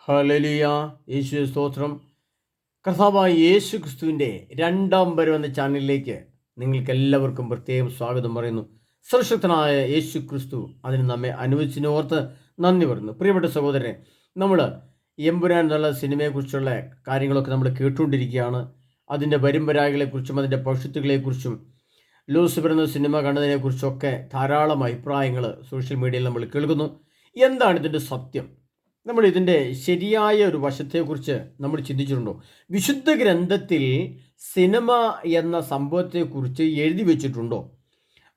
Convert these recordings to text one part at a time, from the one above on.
Hallelujah. യേശുവേ സ്തോത്രം. കർത്താവായ യേശു ക്രിസ്തുവിൻ്റെ രണ്ടാം വരവ് എന്ന ചാനലിലേക്ക് നിങ്ങൾക്ക് എല്ലാവർക്കും പ്രത്യേകം സ്വാഗതം പറയുന്നു. സർവശക്തനായ യേശു ക്രിസ്തു അതിന് നമ്മെ അനുവദിച്ചിനോർത്ത് നന്ദി പറയുന്നു. പ്രിയപ്പെട്ട സഹോദരനെ, നമ്മൾ എമ്പുരാൻ എന്നുള്ള സിനിമയെക്കുറിച്ചുള്ള കാര്യങ്ങളൊക്കെ നമ്മൾ കേട്ടുകൊണ്ടിരിക്കുകയാണ്. അതിൻ്റെ വരുംവരായികളെക്കുറിച്ചും അതിൻ്റെ ഭവിഷ്യത്തുകളെക്കുറിച്ചും ലൂസിഫർ എന്ന സിനിമ കണ്ടതിനെക്കുറിച്ചൊക്കെ ധാരാളം അഭിപ്രായങ്ങൾ സോഷ്യൽ മീഡിയയിൽ നമ്മൾ കേൾക്കുന്നു. എന്താണ് ഇതിൻ്റെ സത്യം? നമ്മൾ ഇതിൻ്റെ ശരിയായ ഒരു വശത്തെക്കുറിച്ച് നമ്മൾ ചിന്തിച്ചിട്ടുണ്ടോ? വിശുദ്ധ ഗ്രന്ഥത്തിൽ സിനിമ എന്ന സംഭവത്തെക്കുറിച്ച് എഴുതി വെച്ചിട്ടുണ്ടോ?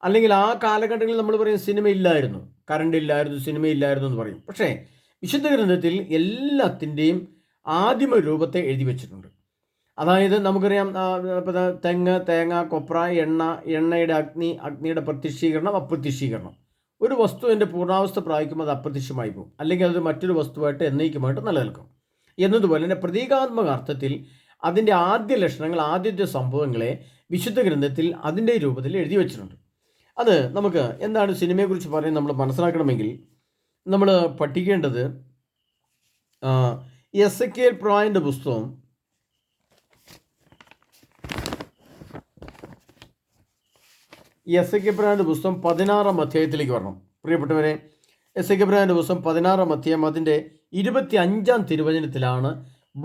അല്ലെങ്കിൽ ആ കാലഘട്ടങ്ങളിൽ നമ്മൾ പറയും സിനിമ ഇല്ലായിരുന്നു, കറണ്ട് ഇല്ലായിരുന്നു, സിനിമ ഇല്ലായിരുന്നു എന്ന് പറയും. പക്ഷേ വിശുദ്ധ ഗ്രന്ഥത്തിൽ എല്ലാത്തിൻ്റെയും ആദിമ രൂപത്തെ എഴുതി വെച്ചിട്ടുണ്ട്. അതായത് നമുക്കറിയാം, തെങ്ങ്, തേങ്ങ, കൊപ്ര, എണ്ണ, എണ്ണയുടെ അഗ്നി, അഗ്നിയുടെ പ്രത്യക്ഷീകരണം, അപ്രത്യക്ഷീകരണം. ഒരു വസ്തുവിൻ്റെ പൂർണ്ണാവസ്ഥ പ്രാപിക്കുമ്പോൾ അത് അപ്രത്യക്ഷമായി പോകും, അല്ലെങ്കിൽ അത് മറ്റൊരു വസ്തുവായിട്ട് എന്നേക്കുമായിട്ട് നിലനിൽക്കും. എന്നതുപോലെ തന്നെ പ്രതീകാത്മക അർത്ഥത്തിൽ അതിൻ്റെ ആദ്യ ലക്ഷണങ്ങൾ, ആദ്യത്തെ സംഭവങ്ങളെ വിശുദ്ധ ഗ്രന്ഥത്തിൽ അതിൻ്റെ രൂപത്തിൽ എഴുതി വെച്ചിട്ടുണ്ട്. അത് നമുക്ക് എന്താണ് സിനിമയെക്കുറിച്ച് പറയാൻ നമ്മൾ മനസ്സിലാക്കണമെങ്കിൽ നമ്മൾ പഠിക്കേണ്ടത് എസെക്കിയേൽ പ്രവാചകന്റെ പുസ്തകം എസെക്കിയേൽ പ്രവാചകന്റെ പുസ്തകം 16-ാം അധ്യായത്തിലേക്ക് വരണം. പ്രിയപ്പെട്ടവരെ, എസെക്കിയേൽ പ്രവാചകന്റെ പുസ്തകം 16-ാം അധ്യായം അതിൻ്റെ 25-ാം തിരുവചനത്തിലാണ്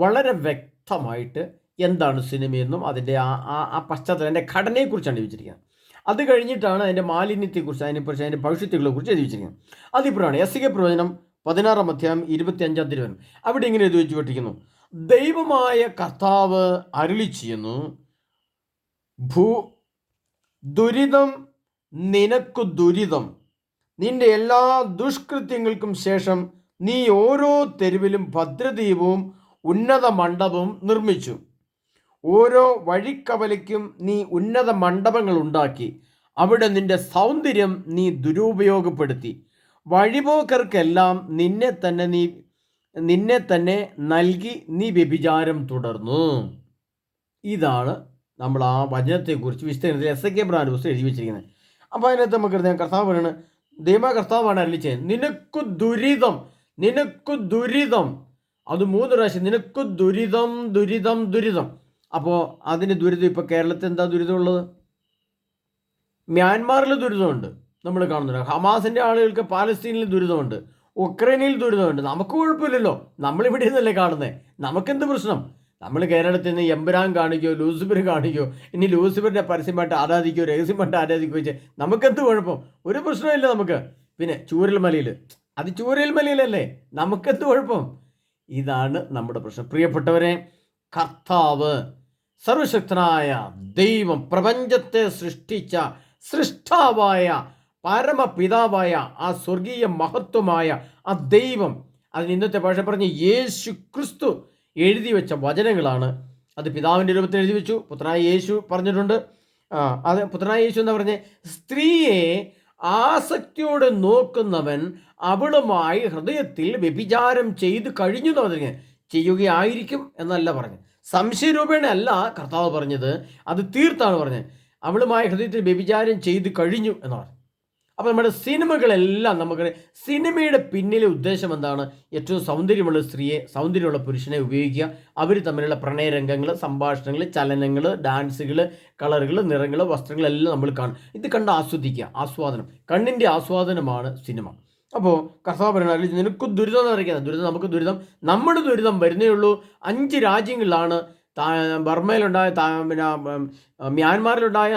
വളരെ വ്യക്തമായിട്ട് എന്താണ് സിനിമയെന്നും അതിൻ്റെ ആ പശ്ചാത്തലം, അതിൻ്റെ ഘടനയെക്കുറിച്ചാണ് എഴുതിച്ചിരിക്കുന്നത്. അത് കഴിഞ്ഞിട്ടാണ് അതിൻ്റെ മാലിന്യത്തെക്കുറിച്ച്, അതിൻ്റെ ഭവിഷ്യത്തുകളെക്കുറിച്ച് എഴുതിച്ചിരിക്കുന്നത്. അതിപ്പോഴാണ് എസെക്കിയേൽ പ്രവചനം 16-ാം അധ്യായം 25-ാം തിരുവചനം. അവിടെ ഇങ്ങനെ എഴുതി വെച്ചിരിക്കുന്നു: ദൈവമായ കർത്താവ് അരുളി ചെയ്യുന്നു, ദുരിതം നിനക്കു ദുരിതം, നിന്റെ എല്ലാ ദുഷ്കൃത്യങ്ങൾക്കും ശേഷം നീ ഓരോ തെരുവിലും ഭദ്രദീപവും ഉന്നത മണ്ഡപവും നിർമ്മിച്ചു. ഓരോ വഴിക്കവലയ്ക്കും നീ ഉന്നത മണ്ഡപങ്ങൾ ഉണ്ടാക്കി. അവിടെ നിന്റെ സൗന്ദര്യം നീ ദുരുപയോഗപ്പെടുത്തി. വഴിപോക്കർക്കെല്ലാം നിന്നെ തന്നെ നൽകി നീ വ്യഭിചാരം തുടർന്നു. ഇതാണ് നമ്മൾ ആ വചനത്തെക്കുറിച്ച് വിശദീകരണത്തിൽ എസെക്കിയേൽ പ്രവാചകന്റെ പുസ്തകം എഴുതി വെച്ചിരിക്കുന്നത്. അപ്പോൾ അതിനകത്ത് നമുക്ക് കർത്താവ് പറയുന്നത്, ദൈവ കർത്താവാണ് അരുളി ചെയ്യുന്നത്, നിനക്കു ദുരിതം, നിനക്കു ദുരിതം. അത് 3 പ്രാവശ്യം, നിനക്കു ദുരിതം, ദുരിതം, ദുരിതം. അപ്പോൾ അതിന് ദുരിതം, ഇപ്പോൾ കേരളത്തിൽ എന്താ ദുരിതമുള്ളത്? മ്യാൻമാറിൽ ദുരിതമുണ്ട്, നമ്മൾ കാണുന്നുണ്ട്. ഹമാസിൻ്റെ ആളുകൾക്ക് പാലസ്തീനിൽ ദുരിതമുണ്ട്, ഉക്രൈനിൽ ദുരിതമുണ്ട്. നമുക്ക് കുഴപ്പമില്ലല്ലോ, നമ്മളിവിടെ നിന്നല്ലേ കാണുന്നത്. നമുക്കെന്ത് പ്രശ്നം? നമ്മൾ കേരളത്തിൽ നിന്ന് എമ്പുരാൻ കാണിക്കോ, ലൂസിഫർ കാണിക്കോ, ഇനി ലൂസിഫറിനെ പരസ്യമായിട്ട് ആരാധിക്കോ, രഹസ്യമായിട്ട് ആരാധിക്കുകയോ വെച്ചാൽ നമുക്കെന്ത് കുഴപ്പം? ഒരു പ്രശ്നമില്ല നമുക്ക്. പിന്നെ ചൂരൽമലയിൽ, അത് ചൂരൽമലയിലല്ലേ, നമുക്കെന്ത് കുഴപ്പം? ഇതാണ് നമ്മുടെ പ്രശ്നം. പ്രിയപ്പെട്ടവരെ, കർത്താവ് സർവശക്തനായ ദൈവം, പ്രപഞ്ചത്തെ സൃഷ്ടിച്ച സൃഷ്ടാവായ പരമപിതാവായ ആ സ്വർഗീയ മഹത്വമായ ആ ദൈവം, അതിന് ഇന്നത്തെ ഭാഷ പറഞ്ഞ് യേശു ക്രിസ്തു എഴുതി വെച്ച വചനങ്ങളാണ്. അത് പിതാവിൻ്റെ രൂപത്തിൽ എഴുതി വെച്ചു. പുത്രനായ യേശു പറഞ്ഞിട്ടുണ്ട്. അത് പുത്രനായ യേശു എന്താ പറഞ്ഞത്? സ്ത്രീയെ ആസക്തിയോടെ നോക്കുന്നവൻ അവളുമായി ഹൃദയത്തിൽ വ്യഭിചാരം ചെയ്തു കഴിഞ്ഞു എന്ന് പറഞ്ഞത്, ചെയ്യുകയായിരിക്കും എന്നല്ല പറഞ്ഞത്. സംശയരൂപേണ അല്ല കർത്താവ് പറഞ്ഞത്, അത് തീർത്താണ് പറഞ്ഞത്. അവളുമായി ഹൃദയത്തിൽ വ്യഭിചാരം ചെയ്തു കഴിഞ്ഞു എന്ന് പറഞ്ഞു. അപ്പോൾ നമ്മുടെ സിനിമകളെല്ലാം നമുക്ക്, സിനിമയുടെ പിന്നിലെ ഉദ്ദേശം എന്താണ്? ഏറ്റവും സൗന്ദര്യമുള്ള സ്ത്രീയെ, സൗന്ദര്യമുള്ള പുരുഷനെ ഉപയോഗിക്കുക. അവർ തമ്മിലുള്ള പ്രണയരംഗങ്ങൾ, സംഭാഷണങ്ങൾ, ചലനങ്ങൾ, ഡാൻസുകൾ, കളറുകൾ, നിറങ്ങൾ, വസ്ത്രങ്ങളെല്ലാം നമ്മൾ കാണും. ഇത് കണ്ട് ആസ്വദിക്കുക. ആസ്വാദനം, കണ്ണിൻ്റെ ആസ്വാദനമാണ് സിനിമ. അപ്പോൾ കർത്താവ് പറയുന്നത്, നിനക്ക് ദുരിതം എന്ന് പറയുന്നത്, ദുരിതം, നമുക്ക് ദുരിതം, നമ്മുടെ ദുരിതം വരുന്നേ ഉള്ളൂ. 5 രാജ്യങ്ങളിലാണ് ബർമയിലുണ്ടായ, പിന്നെ മ്യാൻമാറിലുണ്ടായ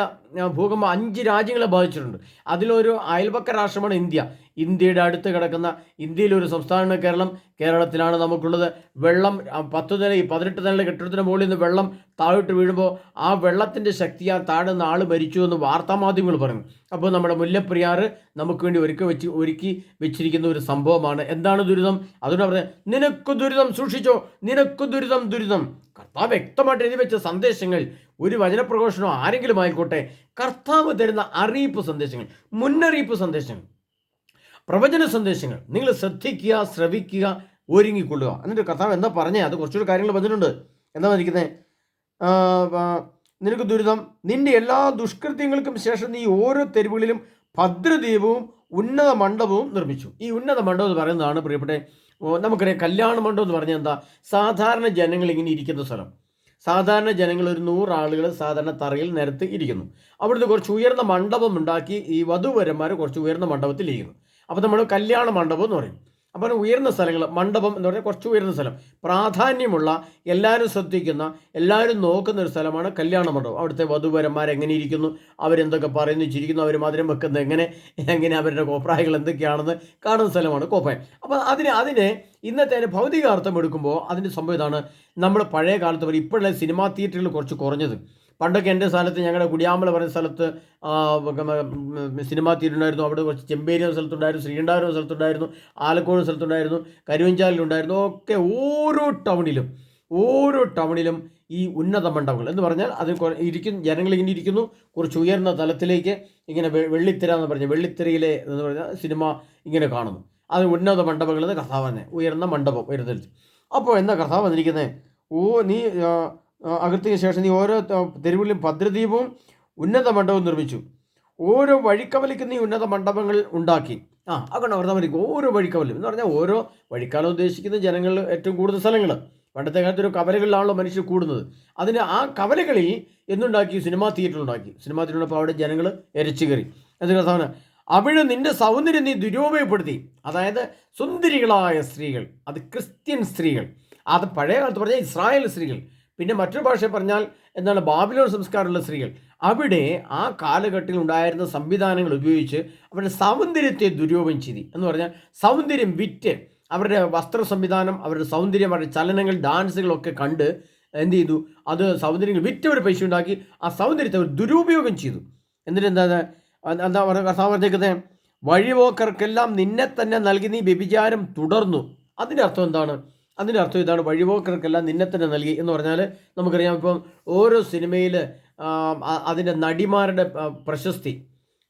ഭൂകമ്പം 5 രാജ്യങ്ങളെ ബാധിച്ചിട്ടുണ്ട്. അതിലൊരു അയൽപക്ക രാഷ്ട്രമാണ് ഇന്ത്യ. ഇന്ത്യയുടെ അടുത്ത് കിടക്കുന്ന, ഇന്ത്യയിലൊരു സംസ്ഥാനമാണ് കേരളം. കേരളത്തിലാണ് നമുക്കുള്ളത് വെള്ളം. 18 നില കെട്ടിടത്തിന് മുകളിൽ നിന്ന് വെള്ളം താഴോട്ട് വീഴുമ്പോൾ ആ വെള്ളത്തിൻ്റെ ശക്തിയാൽ താഴുന്ന ആൾ മരിച്ചു എന്ന് വാർത്താമാധ്യമങ്ങൾ പറയുന്നു. അപ്പോൾ നമ്മുടെ മുല്ലപ്പെരിയാറ് നമുക്ക് വേണ്ടി ഒരുക്കി വെച്ചിരിക്കുന്ന ഒരു സംഭവമാണ്. എന്താണ് ദുരിതം? അതുകൊണ്ട് പറഞ്ഞത്, നിനക്ക് ദുരിതം, സൂക്ഷിച്ചോ, നിനക്ക് ദുരിതം, ദുരിതം. കർത്താവ് വ്യക്തമായിട്ട് എഴുതി വെച്ച സന്ദേശങ്ങൾ, ഒരു വചനപ്രഘോഷണോ ആരെങ്കിലും ആയിക്കോട്ടെ, കർത്താവ് തരുന്ന അറിയിപ്പ് സന്ദേശങ്ങൾ, മുന്നറിയിപ്പ് സന്ദേശങ്ങൾ, പ്രവചന സന്ദേശങ്ങൾ നിങ്ങൾ ശ്രദ്ധിക്കുക, ശ്രവിക്കുക, ഒരുങ്ങിക്കൊള്ളുക. എന്നിട്ട് കർത്താവ് എന്താ പറഞ്ഞേ? അത് കുറച്ചൊരു കാര്യങ്ങൾ പറഞ്ഞിട്ടുണ്ട്. എന്താ പറഞ്ഞിരിക്കുന്നത്? നിനക്ക് ദുരിതം, നിന്റെ എല്ലാ ദുഷ്കൃത്യങ്ങൾക്കും ശേഷം നീ ഓരോ തെരുവുകളിലും ഭദ്രദീപവും ഉന്നത മണ്ഡപവും നിർമ്മിച്ചു. ഈ ഉന്നത മണ്ഡപം എന്ന് പറയുന്നതാണ് പ്രിയപ്പെട്ട നമുക്കറിയാം കല്യാണ മണ്ഡപം എന്ന് പറഞ്ഞാൽ എന്താ, സാധാരണ ജനങ്ങൾ ഇങ്ങനെ ഇരിക്കുന്ന സ്ഥലം. സാധാരണ ജനങ്ങൾ ഒരു 100 ആളുകൾ സാധാരണ തറയിൽ നിരത്ത് ഇരിക്കുന്നു. അവിടുന്ന് കുറച്ച് ഉയർന്ന മണ്ഡപം ഉണ്ടാക്കി ഈ വധുവരന്മാർ കുറച്ച് ഉയർന്ന മണ്ഡപത്തിൽ ഇരിക്കുന്നു. അപ്പോൾ നമ്മൾ കല്യാണ മണ്ഡപം എന്ന് പറയും. അപ്പോൾ ഉയർന്ന സ്ഥലങ്ങൾ, മണ്ഡപം എന്ന് പറഞ്ഞാൽ കുറച്ച് ഉയർന്ന സ്ഥലം, പ്രാധാന്യമുള്ള, എല്ലാവരും ശ്രദ്ധിക്കുന്ന, എല്ലാവരും നോക്കുന്ന ഒരു സ്ഥലമാണ് കല്യാണ മണ്ഡപം. അവിടുത്തെ വധുവരന്മാർ എങ്ങനെ ഇരിക്കുന്നു, അവരെന്തൊക്കെ പറയുന്നു, ചിരിക്കുന്നു, അവർ മധുരം വെക്കുന്നത് എങ്ങനെ അവരുടെ കോപ്രായങ്ങൾ എന്തൊക്കെയാണെന്ന് കാണുന്ന സ്ഥലമാണ് കോപ്പായം. അപ്പോൾ അതിനെ ഇന്നത്തെ അതിന് ഭൗതികാർത്ഥം എടുക്കുമ്പോൾ അതിൻ്റെ സംഭവം ഇതാണ്. നമ്മൾ പഴയ കാലത്ത് പറയും, ഇപ്പോഴുള്ള സിനിമാ തിയേറ്ററുകൾ കുറച്ച് കുറഞ്ഞത്. പണ്ടൊക്കെ എൻ്റെ സ്ഥലത്ത്, ഞങ്ങളുടെ കുടിയാമ്പല പറഞ്ഞ സ്ഥലത്ത് സിനിമാ തിയേറ്റർ ഉണ്ടായിരുന്നു. അവിടെ കുറച്ച് ചെമ്പേരി എന്ന സ്ഥലത്തുണ്ടായിരുന്നു, ശ്രീകണ്ഠാപുരം എന്ന സ്ഥലത്തുണ്ടായിരുന്നു, ആലക്കോട് സ്ഥലത്തുണ്ടായിരുന്നു, കരുവഞ്ചാലിലുണ്ടായിരുന്നു. ഒക്കെ ഓരോ ടൗണിലും ഈ ഉന്നത മണ്ഡപങ്ങൾ എന്ന് പറഞ്ഞാൽ അതിൽ ജനങ്ങളിങ്ങനെ ഇരിക്കുന്നു, കുറച്ച് ഉയർന്ന തലത്തിലേക്ക് ഇങ്ങനെ വെള്ളിത്തിര എന്ന് പറഞ്ഞാൽ വെള്ളിത്തിരയിലെ എന്ന് പറഞ്ഞാൽ സിനിമ ഇങ്ങനെ കാണുന്നു. അത് ഉന്നത മണ്ഡപങ്ങൾ എന്ന് കർത്താവ് തന്നെ, ഉയർന്ന മണ്ഡപം ഉയർന്ന. അപ്പോൾ എന്താ കർത്താവ് വന്നിരിക്കുന്നത്? നീ അകത്തിന് ശേഷം നീ ഓരോ തെരുവിലും ഭദ്രദീപവും ഉന്നത മണ്ഡപവും നിർമ്മിച്ചു. ഓരോ വഴിക്കവലിക്ക് നീ ഉന്നത മണ്ഡപങ്ങൾ ഉണ്ടാക്കി. അങ്ങനെ പറഞ്ഞാൽ ഓരോ വഴിക്കവലും എന്ന് പറഞ്ഞാൽ ഓരോ വഴിക്കാലം ഉദ്ദേശിക്കുന്ന ജനങ്ങൾ ഏറ്റവും കൂടുതൽ സ്ഥലങ്ങൾ. പണ്ടത്തെ കാലത്ത് ഒരു കവലകളിലാണല്ലോ മനുഷ്യർ കൂടുന്നത്. അതിന് ആ കവലകളിൽ എന്തുണ്ടാക്കി? സിനിമാ തിയേറ്റർ ഉണ്ടാക്കി. സിനിമാ തിയേറ്ററിനപ്പോൾ അവിടെ ജനങ്ങൾ എരച്ചു കയറി. എന്ത് കർത്താവിന്? അവിടെ നിന്റെ സൗന്ദര്യം നീ ദുരുപയോഗപ്പെടുത്തി. അതായത് സുന്ദരികളായ സ്ത്രീകൾ, അത് ക്രിസ്ത്യൻ സ്ത്രീകൾ, അത് പഴയ കാലത്ത് പറഞ്ഞാൽ ഇസ്രായേൽ സ്ത്രീകൾ, പിന്നെ മറ്റൊരു ഭാഷ പറഞ്ഞാൽ എന്താണ്, ബാബിലോൺ സംസ്കാരമുള്ള സ്ത്രീകൾ. അവിടെ ആ കാലഘട്ടത്തിൽ ഉണ്ടായിരുന്ന സംവിധാനങ്ങൾ ഉപയോഗിച്ച് അവരുടെ സൗന്ദര്യത്തെ ദുരുപയോഗം ചെയ്തു. എന്ന് പറഞ്ഞാൽ സൗന്ദര്യം വിറ്റ്, അവരുടെ വസ്ത്ര സംവിധാനം, അവരുടെ സൗന്ദര്യം, അവരുടെ ചലനങ്ങൾ, ഡാൻസുകളൊക്കെ കണ്ട് എന്ത് ചെയ്തു? അത് സൗന്ദര്യങ്ങൾ വിറ്റ് ഒരു പൈസ ഉണ്ടാക്കി ആ സൗന്ദര്യത്തെ അവർ ദുരുപയോഗം ചെയ്തു. എന്നിട്ട് എന്താ പറയുക പറഞ്ഞേക്കുന്നത്? വഴിപോക്കർക്കെല്ലാം നിന്നെ തന്നെ നൽകി നീ വ്യഭിചാരം തുടർന്നു. അതിൻ്റെ അർത്ഥം എന്താണ്? അതിൻ്റെ അർത്ഥം ഇതാണ്, വഴിപോക്കർക്കെല്ലാം നിന്നെ തന്നെ നൽകി എന്ന് പറഞ്ഞാൽ നമുക്കറിയാം. ഇപ്പം ഓരോ സിനിമയിൽ അതിൻ്റെ നടിമാരുടെ പ്രശസ്തി,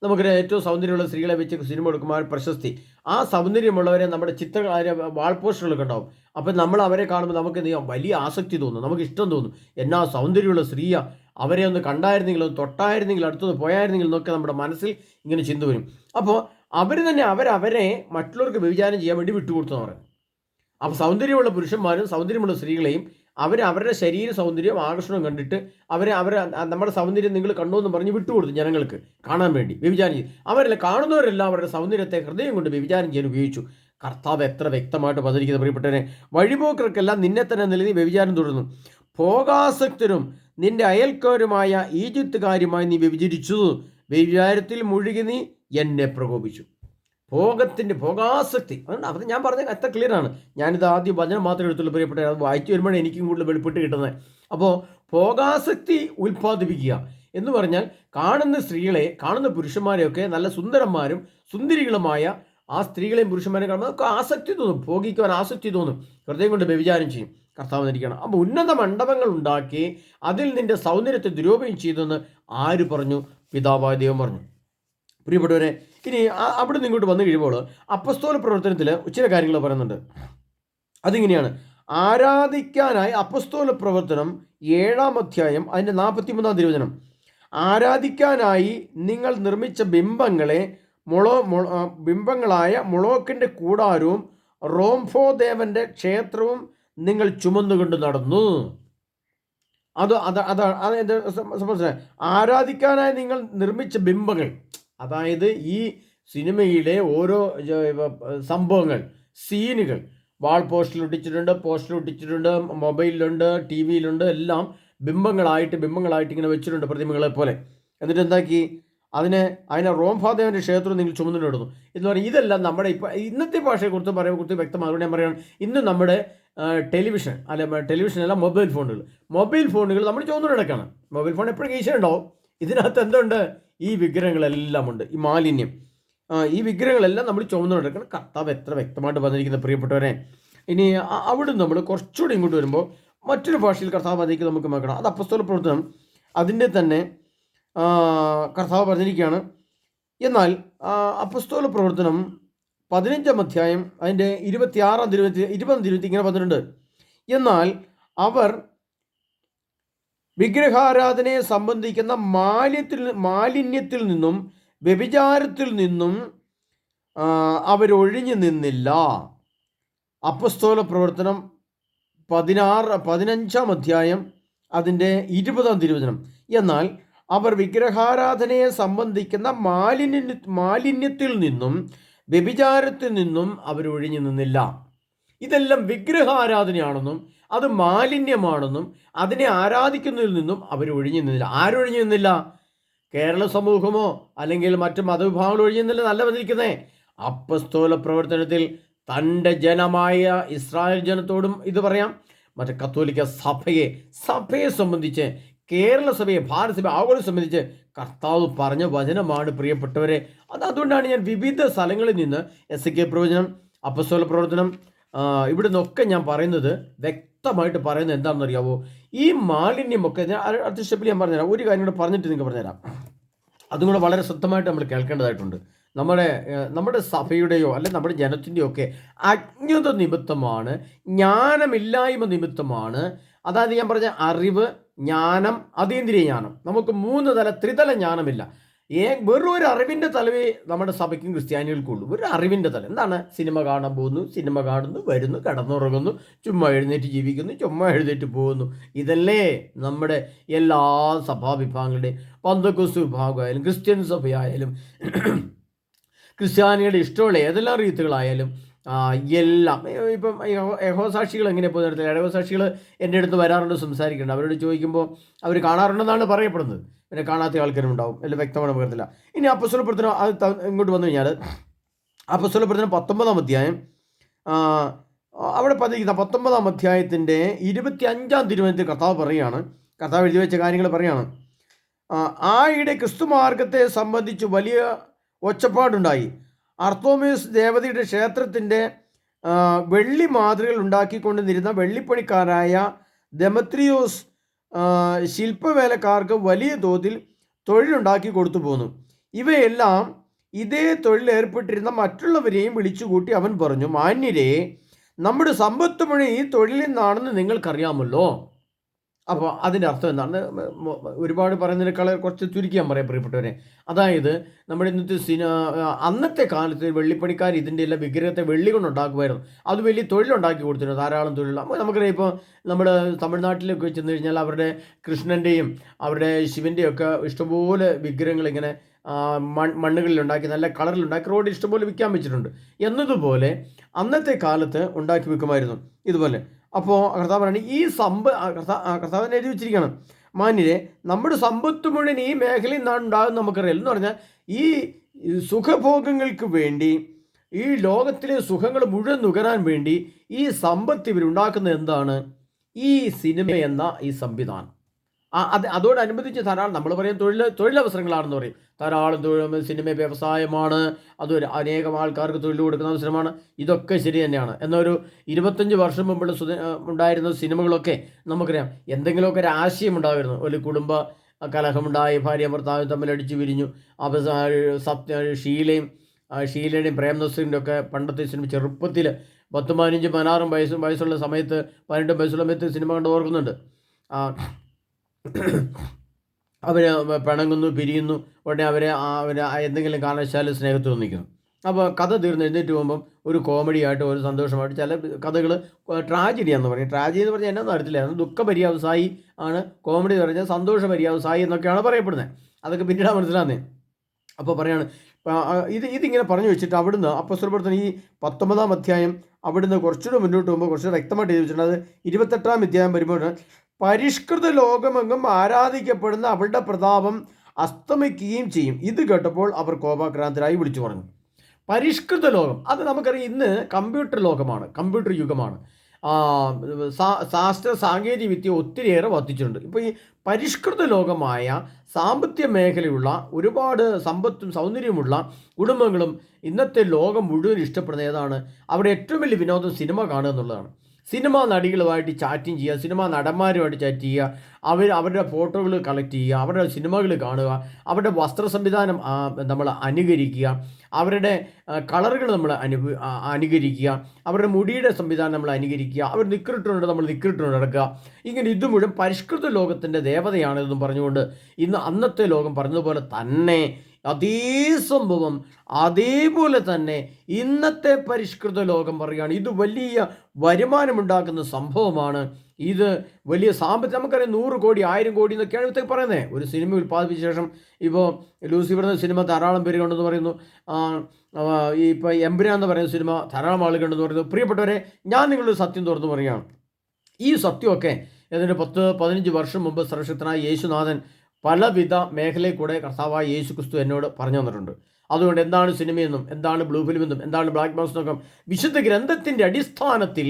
നമുക്കറിയാം. ഏറ്റവും സൗന്ദര്യമുള്ള സ്ത്രീകളെ വെച്ച് സിനിമ എടുക്കുമ്പോൾ പ്രശസ്തി, ആ സൗന്ദര്യമുള്ളവരെ നമ്മുടെ വാൾ പോസ്റ്ററുകളൊക്കെ ഉണ്ടാവും. അപ്പം നമ്മൾ അവരെ കാണുമ്പോൾ നമുക്ക് എന്ത് ചെയ്യാം? വലിയ ആസക്തി തോന്നും, നമുക്ക് ഇഷ്ടം തോന്നും. എന്നാ സൗന്ദര്യമുള്ള സ്ത്രീയാ, അവരെ ഒന്ന് കണ്ടായിരുന്നെങ്കിൽ, ഒന്ന് തൊട്ടായിരുന്നെങ്കിൽ, അടുത്തൊന്ന് പോയായിരുന്നെങ്കിൽ എന്നൊക്കെ നമ്മുടെ മനസ്സിൽ ഇങ്ങനെ ചിന്ത വരും. അപ്പോൾ അവർ തന്നെ അവരെ മറ്റുള്ളവർക്ക് വ്യഭിചാരം ചെയ്യാൻ വേണ്ടി വിട്ടുകൊടുത്തെന്ന് പറയും. അപ്പോൾ സൗന്ദര്യമുള്ള പുരുഷന്മാരും സൗന്ദര്യമുള്ള സ്ത്രീകളെയും അവരുടെ ശരീര സൗന്ദര്യം, ആകർഷണം കണ്ടിട്ട് അവരെ നമ്മുടെ സൗന്ദര്യം നിങ്ങൾ കണ്ടു എന്ന് പറഞ്ഞ് വിട്ടുകൊടുത്തു ജനങ്ങൾക്ക് കാണാൻ വേണ്ടി. വ്യഭിചാരം ചെയ്തു. കാണുന്നവരെല്ലാം അവരുടെ സൗന്ദര്യത്തെ ഹൃദയം കൊണ്ട് വ്യഭിചാരം ചെയ്യാൻ ഉപയോഗിച്ചു. കർത്താവ് എത്ര വ്യക്തമായിട്ട് പറഞ്ഞിരിക്കുന്നത് പ്രിയപ്പെട്ടവരെ. വഴിപോക്കർക്കെല്ലാം നിന്നെ തന്നെ നൽകി വ്യഭിചാരം തുടർന്നു. ഭോഗാസക്തരും നിന്റെ അയൽക്കാരുമായ ഈജിപ്തുകാരുമായി നീ വ്യഭിചരിച്ചു. വ്യഭിചാരത്തിൽ മുഴുകി നീ എന്നെ പ്രകോപിച്ചു. ഭോഗാസക്തി, അത് ഞാൻ പറഞ്ഞത് എത്ര ക്ലിയർ ആണ്. ഞാനിത് ആദ്യം വചനം മാത്രമേ എടുത്തുള്ളൂ പ്രിയപ്പെട്ടവരെ. അത് വായിച്ചു വരുമ്പോഴേ എനിക്കും കൂടുതൽ വെളിപ്പെട്ട് കിട്ടുന്നത്. അപ്പോൾ ഭോഗാസക്തി ഉൽപ്പാദിപ്പിക്കുക എന്ന് പറഞ്ഞാൽ കാണുന്ന സ്ത്രീകളെ, കാണുന്ന പുരുഷന്മാരെയൊക്കെ നല്ല സുന്ദരന്മാരും സുന്ദരികളുമായ ആ സ്ത്രീകളെയും പുരുഷന്മാരെയും കാണുമ്പോൾ നമുക്ക് ആസക്തി തോന്നും, ഭോഗിക്കുവാൻ ആസക്തി തോന്നും, ഹൃദയം കൊണ്ട് വ്യഭിചാരം ചെയ്യും. കർത്താവ് ഇരിക്കണം. അപ്പോൾ ഉന്നത മണ്ഡപങ്ങൾ ഉണ്ടാക്കി അതിൽ നിന്റെ സൗന്ദര്യത്തെ ദുരുപയോഗം ചെയ്തെന്ന് ആര് പറഞ്ഞു? പിതാവായ ദൈവം പറഞ്ഞു. പ്രിയപ്പെട്ടവരെ, ഇനി അവിടെ നിന്ന് ഇങ്ങോട്ട് വന്നു കഴിയുമ്പോൾ അപ്പസ്തോല പ്രവർത്തനത്തിൽ ചില കാര്യങ്ങൾ പറയുന്നുണ്ട്. അതിങ്ങനെയാണ്. ആരാധിക്കാനായി അപ്പസ്തോല പ്രവർത്തനം 7-ാം അധ്യായം അതിൻ്റെ 43-ാം തിരുവചനം. ആരാധിക്കാനായി നിങ്ങൾ നിർമ്മിച്ച ബിംബങ്ങളായ മൊളോക്കിൻ്റെ കൂടാരവും റോംഫോദേവൻ്റെ ക്ഷേത്രവും നിങ്ങൾ ചുമന്നുകൊണ്ട് നടന്നു. ആരാധിക്കാനായി നിങ്ങൾ നിർമ്മിച്ച ബിംബങ്ങൾ, അതായത് ഈ സിനിമയിലെ ഓരോ സംഭവങ്ങൾ, സീനുകൾ വാൾ പോസ്റ്ററിൽ ഒട്ടിച്ചിട്ടുണ്ട്, മൊബൈലിലുണ്ട്, ടി വിയിലുണ്ട്, എല്ലാം ബിംബങ്ങളായിട്ട് ഇങ്ങനെ വെച്ചിട്ടുണ്ട്, പ്രതിമകളെ പോലെ. എന്നിട്ട് എന്താക്കി? അതിനെ റോംഫാദേവൻ്റെ ക്ഷേത്രം നിങ്ങൾ ചുമന്നിടുന്നു എന്ന് പറയും. ഇതെല്ലാം നമ്മുടെ ഇന്നത്തെ ഭാഷയെക്കുറിച്ച് കുറിച്ച് വ്യക്തമായി ഞാൻ പറയുകയാണ്. ഇന്ന് നമ്മുടെ ടെലിവിഷനല്ല, മൊബൈൽ ഫോണുകൾ നമ്മൾ ചുമന്നു നടക്കുകയാണ്. മൊബൈൽ ഫോൺ എപ്പോഴും കീശയുണ്ടാവും. ഇതിനകത്ത് എന്തുണ്ട്? ഈ വിഗ്രഹങ്ങളെല്ലാം ഉണ്ട്, ഈ മാലിന്യം, ഈ വിഗ്രഹങ്ങളെല്ലാം നമ്മൾ ചുമന്നു നടക്കണം. കർത്താവ് എത്ര വ്യക്തമായിട്ട് പറഞ്ഞിരിക്കുന്ന പ്രിയപ്പെട്ടവരെ. ഇനി അവിടെ നമ്മൾ കുറച്ചുകൂടി ഇങ്ങോട്ട് വരുമ്പോൾ മറ്റൊരു ഭാഷയിൽ കർത്താവ് പറഞ്ഞിരിക്കുന്നത് നമുക്ക് നോക്കണം. അത് അപ്പസ്തോല പ്രവർത്തനം അതിൻ്റെ തന്നെ കർത്താവ് പറഞ്ഞിരിക്കുകയാണ്. എന്നാൽ അപ്പസ്തോല പ്രവർത്തനം 15-ാം അധ്യായം അതിൻ്റെ 26-ാം തിരുവചനം ഇങ്ങനെ പറഞ്ഞിട്ടുണ്ട്. എന്നാൽ അവർ വിഗ്രഹാരാധനയെ സംബന്ധിക്കുന്ന മാലിന്യത്തിൽ നിന്നും വ്യഭിചാരത്തിൽ നിന്നും അവരൊഴിഞ്ഞു നിന്നില്ല. അപ്പസ്തോല പ്രവർത്തനം 15 അധ്യായം അതിൻ്റെ 20 തിരുവചനം. എന്നാൽ അവർ വിഗ്രഹാരാധനയെ സംബന്ധിക്കുന്ന മാലിന്യത്തിൽ നിന്നും വ്യഭിചാരത്തിൽ നിന്നും അവർ ഒഴിഞ്ഞു നിന്നില്ല. ഇതെല്ലാം വിഗ്രഹാരാധനയാണെന്നും അത് മാലിന്യമാണെന്നും അതിനെ ആരാധിക്കുന്നതിൽ നിന്നും അവർ ഒഴിഞ്ഞു നിന്നില്ല. ആരൊഴിഞ്ഞു നിന്നില്ല? കേരള സമൂഹമോ അല്ലെങ്കിൽ മറ്റു മതവിഭാഗങ്ങൾ ഒഴിഞ്ഞു നിന്നില്ല, നല്ല വന്നിരിക്കുന്നേ. അപ്പസ്തോല പ്രവർത്തനത്തിൽ തൻ്റെ ജനമായ ഇസ്രായേൽ ജനത്തോടും ഇത് പറയാം. മറ്റേ കത്തോലിക്ക സഭയെ സംബന്ധിച്ച്, കേരള സഭയെ, ഭാരതസഭ ആഗോള സംബന്ധിച്ച് കർത്താവ് പറഞ്ഞ വചനമാണ് പ്രിയപ്പെട്ടവരെ. അതുകൊണ്ടാണ് ഞാൻ വിവിധ സ്ഥലങ്ങളിൽ നിന്ന് എസെക്കിയേൽ പ്രവചനം, അപ്പസ്തോല പ്രവർത്തനം, ഇവിടെ നിന്നൊക്കെ ഞാൻ പറയുന്നത്, വ്യക്തമായിട്ട് പറയുന്നത് എന്താണെന്ന് അറിയാവോ? ഈ മാലിന്യമൊക്കെ അടുത്ത സ്റ്റെപ്പിൽ ഞാൻ പറഞ്ഞുതരാം. ഒരു കാര്യം കൂടെ പറഞ്ഞിട്ട് നിങ്ങൾക്ക് പറഞ്ഞുതരാം. അതും കൂടെ വളരെ ശ്രദ്ധമായിട്ട് നമ്മൾ കേൾക്കേണ്ടതായിട്ടുണ്ട്. നമ്മുടെ സഭയുടെയോ അല്ലെങ്കിൽ നമ്മുടെ ജനത്തിൻ്റെയോ ഒക്കെ അജ്ഞത നിമിത്തമാണ്, ജ്ഞാനമില്ലായ്മ നിമിത്തമാണ്. അതായത് ഞാൻ പറഞ്ഞ അറിവ്, ജ്ഞാനം, അതീന്ദ്രിയ ജ്ഞാനം, നമുക്ക് 3 തല, ത്രിതല ജ്ഞാനമില്ല. വെറും ഒരു അറിവിൻ്റെ തലവേ നമ്മുടെ സഭയ്ക്കും ക്രിസ്ത്യാനികൾക്കുള്ളൂ. ഒരു അറിവിൻ്റെ തല. എന്താണ്? സിനിമ കാണാൻ പോകുന്നു, സിനിമ കാണുന്നു, വരുന്നു, കിടന്നുറങ്ങുന്നു, ചുമ്മാ എഴുന്നേറ്റ് ജീവിക്കുന്നു, ചുമ്മാ എഴുന്നേറ്റ് പോകുന്നു. ഇതല്ലേ നമ്മുടെ എല്ലാ സഭാവിഭാഗങ്ങളുടെയും, പന്തക്കോസ്ത് വിഭാഗമായാലും ക്രിസ്ത്യൻ സഭയായാലും ക്രിസ്ത്യാനികളുടെ ഇഷ്ടമുള്ള ഏതെല്ലാം റീത്തുകളായാലും എല്ലാം. ഇപ്പം യഹോസാക്ഷികൾ എങ്ങനെ പോകുന്നിടത്ത് യഹോസാക്ഷികൾ എൻ്റെ അടുത്ത് വരാറുണ്ട്, സംസാരിക്കുന്നുണ്ട്. അവരോട് ചോദിക്കുമ്പോൾ അവർ കാണാറുണ്ടെന്നാണ് പറയപ്പെടുന്നത്. പിന്നെ കാണാത്ത ആൾക്കാരും ഉണ്ടാവും, എല്ലാം വ്യക്തമാണ് പകർത്തില്ല. ഇനി അപ്പസ്തോല പ്രവർത്തനം അത് ഇങ്ങോട്ട് വന്നു കഴിഞ്ഞാൽ അപ്പസ്തോല പ്രവർത്തനം 19 അധ്യായം അവിടെ പതിക്കുന്ന 19 അധ്യായത്തിൻ്റെ 25 തിരുവചനത്തിൽ കർത്താവ് പറയുകയാണ്, കർത്താവ് എഴുതി വെച്ച കാര്യങ്ങൾ പറയുകയാണ്. ആയിടെ ക്രിസ്തുമാർഗത്തെ സംബന്ധിച്ച് വലിയ ഒച്ചപ്പാടുണ്ടായി. അർത്തോമീസ് ദേവതയുടെ ക്ഷേത്രത്തിൻ്റെ വെള്ളി മാതൃകകൾ ഉണ്ടാക്കിക്കൊണ്ടിരുന്ന വെള്ളിപ്പണിക്കാരായ ദെമത്രിയോസ് ശില്പവേലക്കാർക്ക് വലിയ തോതിൽ തൊഴിലുണ്ടാക്കി കൊടുത്തു പോന്നു. ഇവയെല്ലാം ഇതേ തൊഴിലേർപ്പെട്ടിരുന്ന മറ്റുള്ളവരെയും വിളിച്ചുകൂട്ടി അവൻ പറഞ്ഞു, മാന്യരെ, നമ്മുടെ സമ്പത്ത് മുഴുവൻ ഈ തൊഴിലിൽ നിന്നാണെന്ന് നിങ്ങൾക്കറിയാമല്ലോ. അപ്പോൾ അതിൻ്റെ അർത്ഥം എന്താണ്? ഒരുപാട് പറയുന്നതിനേക്കാൾ കുറച്ച് ചുരുക്കിയാൻ പറയാം പ്രിയപ്പെട്ടവരെ. അതായത് നമ്മുടെ ഇന്നത്തെ അന്നത്തെ കാലത്ത് വെള്ളിപ്പണിക്കാർ ഇതിൻ്റെ എല്ലാം വിഗ്രഹത്തെ വെള്ളി കൊണ്ടുണ്ടാക്കുമായിരുന്നു. അത് വലിയ തൊഴിലുണ്ടാക്കി കൊടുത്തിരുന്നു, ധാരാളം തൊഴിൽ. നമുക്കറിയാം, ഇപ്പോൾ നമ്മുടെ തമിഴ്നാട്ടിലൊക്കെ ചെന്ന് കഴിഞ്ഞാൽ അവരുടെ കൃഷ്ണൻ്റെയും അവരുടെ ശിവൻ്റെയും ഒക്കെ ഇഷ്ടംപോലെ വിഗ്രഹങ്ങൾ ഇങ്ങനെ മണ്ണുകളിലുണ്ടാക്കി നല്ല കളറിലുണ്ടാക്കി റോഡിൽ ഇഷ്ടംപോലെ വിൽക്കാൻ വെച്ചിട്ടുണ്ട്. എന്നതുപോലെ അന്നത്തെ കാലത്ത് ഉണ്ടാക്കി വെക്കുമായിരുന്നു ഇതുപോലെ. അപ്പോൾ കർത്താവ് പറയുന്നത്, ഈ കർത്താവിനെ എഴുതി വെച്ചിരിക്കുകയാണ്, മാന്യരെ, നമ്മുടെ സമ്പത്ത് മുഴുവൻ ഈ മേഖലയിൽ നിന്നാണ് ഉണ്ടാകുന്നത് നമുക്കറിയാം. എന്ന് പറഞ്ഞാൽ ഈ സുഖഭോഗങ്ങൾക്ക് വേണ്ടി, ഈ ലോകത്തിലെ സുഖങ്ങൾ മുഴുവൻ നുകരാൻ വേണ്ടി ഈ സമ്പത്ത് ഇവരുണ്ടാക്കുന്നത് എന്താണ്? ഈ സിനിമ എന്ന ഈ സംവിധാനം. അതോടനുബന്ധിച്ച് ധാരാളം, നമ്മൾ പറയും തൊഴിലവസരങ്ങളാണെന്ന് പറയും, ധാരാളം സിനിമ വ്യവസായമാണ്, അതൊരു അനേകം ആൾക്കാർക്ക് തൊഴിൽ കൊടുക്കുന്ന അവസരമാണ്. ഇതൊക്കെ ശരി തന്നെയാണ്. എന്നൊരു 25 വർഷം മുമ്പുള്ള ഉണ്ടായിരുന്ന സിനിമകളൊക്കെ നമുക്കറിയാം, എന്തെങ്കിലുമൊക്കെ ഒരു ആശയം ഉണ്ടായിരുന്നു. ഒരു കുടുംബ കലഹമുണ്ടായി, ഭാര്യ ഭർത്താവ് തമ്മിലടിച്ചു പിരിഞ്ഞു, ഷീലയുടെയും പ്രേംനസീറിൻ്റെ ഒക്കെ പണ്ടത്തെ സിനിമ ചെറുപ്പത്തിൽ 10, 15, 16 വയസ്സുള്ള സമയത്ത്, 18 വയസ്സുള്ള സമയത്ത് സിനിമ കണ്ട് ഓർക്കുന്നുണ്ട്. അവർ പിണങ്ങുന്നു, പിരിയുന്നു, ഉടനെ അവരെ എന്തെങ്കിലും കാരണവശാൽ സ്നേഹത്തിൽ ഒന്നിക്കുന്നു. അപ്പോൾ കഥ തീർന്ന് എഴുന്നേറ്റ് പോകുമ്പം ഒരു കോമഡിയായിട്ട്, ഒരു സന്തോഷമായിട്ട്, ചില കഥകൾ ട്രാജഡിയാണെന്ന് പറയും. ട്രാജഡി എന്ന് പറഞ്ഞാൽ എന്നാ അറിയത്തില്ല, ദുഃഖപര്യാവസായി ആണ്. കോമഡി എന്ന് പറഞ്ഞാൽ സന്തോഷപര്യാവസായി എന്നൊക്കെയാണ് പറയപ്പെടുന്നത്. അതൊക്കെ പിന്നീടാണ് മനസ്സിലാകുന്നത്. അപ്പോൾ പറയാണ്, ഇതിങ്ങനെ പറഞ്ഞു വെച്ചിട്ട് അവിടുന്ന് അപ്പോസ്തല പ്രവർത്തനം ഈ 19 അധ്യായം അവിടുന്ന് കുറച്ചുകൂടെ മുന്നോട്ട് പോകുമ്പോൾ കുറച്ചുകൂടെ വ്യക്തമായിട്ട് എഴുതി വെച്ചിട്ടുണ്ട്. അത് 28 അധ്യായം വരുമ്പോൾ, പരിഷ്കൃത ലോകമെങ്ങും ആരാധിക്കപ്പെടുന്ന അവളുടെ പ്രതാപം അസ്തമിക്കുകയും ചെയ്യും. ഇത് കേട്ടപ്പോൾ അവർ കോപാക്രാന്തരായി വിളിച്ചു പറഞ്ഞു. പരിഷ്കൃത ലോകം, അത് നമുക്കറിയാം, ഇന്ന് കമ്പ്യൂട്ടർ ലോകമാണ്, കമ്പ്യൂട്ടർ യുഗമാണ്. ശാസ്ത്ര സാങ്കേതിക വിദ്യ ഒത്തിരിയേറെ വർദ്ധിച്ചിട്ടുണ്ട്. ഇപ്പോൾ ഈ പരിഷ്കൃത ലോകമായ സാമ്പത്തിക മേഖലയുള്ള ഒരുപാട് സമ്പത്തും സൗന്ദര്യമുള്ള കുടുംബങ്ങളും ഇന്നത്തെ ലോകം മുഴുവൻ ഇഷ്ടപ്പെടുന്ന ഏതാണ്? അവിടെ ഏറ്റവും വലിയ വിനോദം സിനിമ കാണുക എന്നുള്ളതാണ്. സിനിമാ നടികളുമായിട്ട് ചാറ്റിങ് ചെയ്യുക, സിനിമാ നടന്മാരുമായിട്ട് ചാറ്റ് ചെയ്യുക, അവരുടെ ഫോട്ടോകൾ കളക്ട് ചെയ്യുക, അവരുടെ സിനിമകൾ കാണുക, അവരുടെ വസ്ത്ര സംവിധാനം നമ്മൾ അനുകരിക്കുക, അവരുടെ കളറുകൾ നമ്മൾ അനുകരിക്കുക, അവരുടെ മുടിയുടെ സംവിധാനം നമ്മൾ അനുകരിക്കുക, അവർ നിക്കറിട്ടുകൊണ്ട് നമ്മൾ നിക്കറിട്ടുകൊണ്ട് നടക്കുക. ഇങ്ങനെ ഇത് മുഴുവൻ പരിഷ്കൃത ലോകത്തിൻ്റെ ദേവതയാണെന്നും പറഞ്ഞുകൊണ്ട് ഇന്ന് അന്നത്തെ ലോകം പറഞ്ഞതുപോലെ തന്നെ അതേ സംഭവം അതേപോലെ തന്നെ ഇന്നത്തെ പരിഷ്കൃത ലോകം പറയുകയാണ്. ഇത് വലിയ വരുമാനമുണ്ടാക്കുന്ന സംഭവമാണ്. ഇത് വലിയ സാമ്പത്തിക, നമുക്കറിയാം 100 കോടി 1000 കോടി എന്നൊക്കെയാണ് ഇതൊക്കെ പറയുന്നത്. ഒരു സിനിമ ഉൽപ്പാദിപ്പിച്ച ശേഷം ഇപ്പോൾ ലൂസിഫർ എന്ന സിനിമ ധാരാളം പേര് കണ്ടെന്ന് പറയുന്നു. ഇപ്പോൾ എമ്പുരാൻ എന്ന് പറയുന്ന സിനിമ ധാരാളം ആളുകൾ കണ്ടെന്ന് പറയുന്നു. പ്രിയപ്പെട്ടവരെ, ഞാൻ നിങ്ങളൊരു സത്യം തുറന്നു പറയുകയാണ്. ഈ സത്യമൊക്കെ ഏതാണ്ട് 10-15 വർഷം മുമ്പ് സർവശക്തനായ യേശുനാഥൻ പലവിധ മേഖലയിൽ കൂടെ കർത്താവായ യേശു ക്രിസ്തു എന്നോട് പറഞ്ഞു തന്നിട്ടുണ്ട്. അതുകൊണ്ട് എന്താണ് സിനിമയെന്നും എന്താണ് ബ്ലൂ ഫിലിമെന്നും എന്താണ് ബ്ലാക്ക് ബോക്സ് എന്നൊക്കെ വിശുദ്ധ ഗ്രന്ഥത്തിൻ്റെ അടിസ്ഥാനത്തിൽ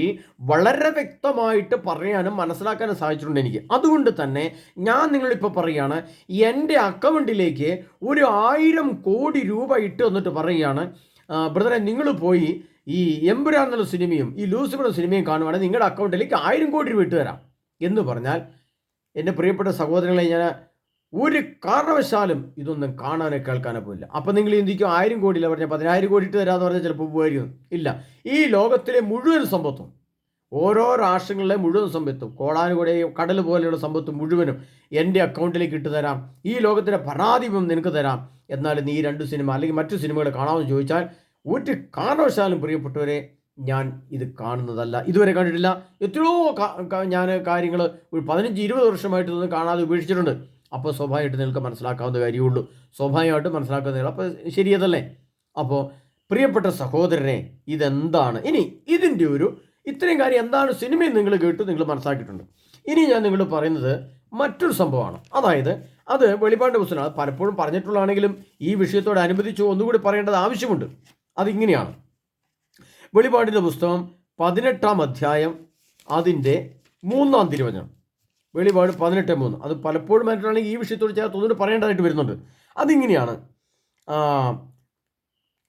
വളരെ വ്യക്തമായിട്ട് പറയാനും മനസ്സിലാക്കാനും സാധിച്ചിട്ടുണ്ട് എനിക്ക്. അതുകൊണ്ട് തന്നെ ഞാൻ നിങ്ങളിപ്പോൾ പറയുകയാണ്, എൻ്റെ അക്കൗണ്ടിലേക്ക് 1000 കോടി രൂപ ഇട്ട് വന്നിട്ട് പറയുകയാണ്, ബ്രദറെ നിങ്ങൾ പോയി ഈ എമ്പുരാൻ എന്നുള്ള സിനിമയും ഈ ലൂസിഫർ സിനിമയും കാണുവാണെങ്കിൽ നിങ്ങളുടെ അക്കൗണ്ടിലേക്ക് 1000 കോടി രൂപ ഇട്ട് തരാം എന്ന് പറഞ്ഞാൽ, എൻ്റെ പ്രിയപ്പെട്ട സഹോദരങ്ങളെ, ഞാൻ ഒരു കാരണവശാലും ഇതൊന്നും കാണാനോ കേൾക്കാനോ പോയില്ല. അപ്പം നിങ്ങൾ ചിന്തിക്കും 1000 കോടിയില്ല പറഞ്ഞാൽ 10,000 കോടി ഇട്ട് തരാമെന്ന് പറഞ്ഞാൽ ചിലപ്പോൾ പോയിരിക്കും. ഇല്ല, ഈ ലോകത്തിലെ മുഴുവൻ സമ്പത്തും, ഓരോ രാഷ്ട്രങ്ങളിലെ മുഴുവൻ സമ്പത്തും, കോടാനുകൂടെ കടൽ പോലെയുള്ള സമ്പത്ത് മുഴുവനും എൻ്റെ അക്കൗണ്ടിലേക്ക് ഇട്ട് തരാം, ഈ ലോകത്തിൻ്റെ ഭരണാധിപം നിനക്ക് തരാം, എന്നാലും നീ 2 സിനിമ അല്ലെങ്കിൽ മറ്റു സിനിമകൾ കാണാമെന്ന് ചോദിച്ചാൽ ഒരു കാരണവശാലും പ്രിയപ്പെട്ടവരെ ഞാൻ ഇത് കാണുന്നതല്ല. ഇതുവരെ കണ്ടിട്ടില്ല. എത്രയോ ഞാൻ കാര്യങ്ങൾ ഒരു 15-20 വർഷമായിട്ട് ഇതൊന്നും കാണാതെ ഉപേക്ഷിച്ചിട്ടുണ്ട്. അപ്പോൾ സ്വാഭാവികമായിട്ട് നിങ്ങൾക്ക് മനസ്സിലാക്കാവുന്ന കാര്യമുള്ളൂ. സ്വാഭാവികമായിട്ട് മനസ്സിലാക്കുന്ന, അപ്പോൾ ശരിയതല്ലേ? അപ്പോൾ പ്രിയപ്പെട്ട സഹോദരനെ, ഇതെന്താണ് ഇനി ഇതിൻ്റെ ഇത്രയും കാര്യം എന്താണ് സിനിമയിൽ നിങ്ങൾ കേട്ടു, നിങ്ങൾ മനസ്സിലാക്കിയിട്ടുണ്ട്. ഇനി ഞാൻ നിങ്ങൾ പറയുന്നത് മറ്റൊരു സംഭവമാണ്. അതായത് അത് വെളിപ്പാടിൻ്റെ പുസ്തകമാണ്. അത് പലപ്പോഴും പറഞ്ഞിട്ടുള്ളതാണെങ്കിലും ഈ വിഷയത്തോടനുബന്ധിച്ച് ഒന്നുകൂടി പറയേണ്ടത് ആവശ്യമുണ്ട്. അതിങ്ങനെയാണ്. വെളിപ്പാടിൻ്റെ പുസ്തകം 18-ാം അധ്യായം അതിൻ്റെ 3-ാം തിരുവചനം. വെളിപാട് 18:3. അത് പലപ്പോഴും ആയിട്ടാണെങ്കിൽ ഈ വിഷയത്തോട് ചേർത്ത് ഒന്നുകൂടി പറയേണ്ടതായിട്ട് വരുന്നുണ്ട്. അതിങ്ങനെയാണ്,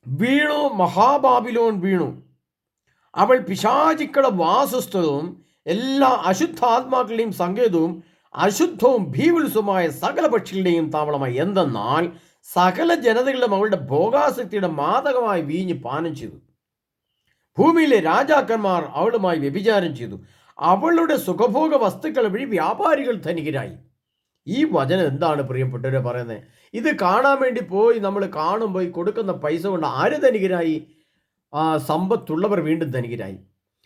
വീണു, മഹാബാബിലോൺ വീണു, അവൾ പിശാചുക്കളുടെ വാസസ്ഥലവും എല്ലാ അശുദ്ധാത്മാക്കളുടെയും സങ്കേതവും അശുദ്ധവും ഭീവത്സവുമായ സകല പക്ഷികളുടെയും താവളമായി. എന്തെന്നാൽ സകല ജനതകളും അവളുടെ ഭോഗാസക്തിയുടെ മാദകമായി വീഞ്ഞ് പാനം ചെയ്തു. ഭൂമിയിലെ രാജാക്കന്മാർ അവളുമായി വ്യഭിചാരം ചെയ്തു. അവളുടെ സുഖഭോഗ വസ്തുക്കൾ വഴി വ്യാപാരികൾ ധനികരായി. ഈ വചനം എന്താണ് പ്രിയപ്പെട്ടവരെ പറയുന്നത്? ഇത് കാണാൻ വേണ്ടി പോയി നമ്മൾ കാണുമ്പോൾ ഈ കൊടുക്കുന്ന പൈസ കൊണ്ട് ആര് ധനികരായി? സമ്പത്തുള്ളവർ വീണ്ടും ധനികരായി.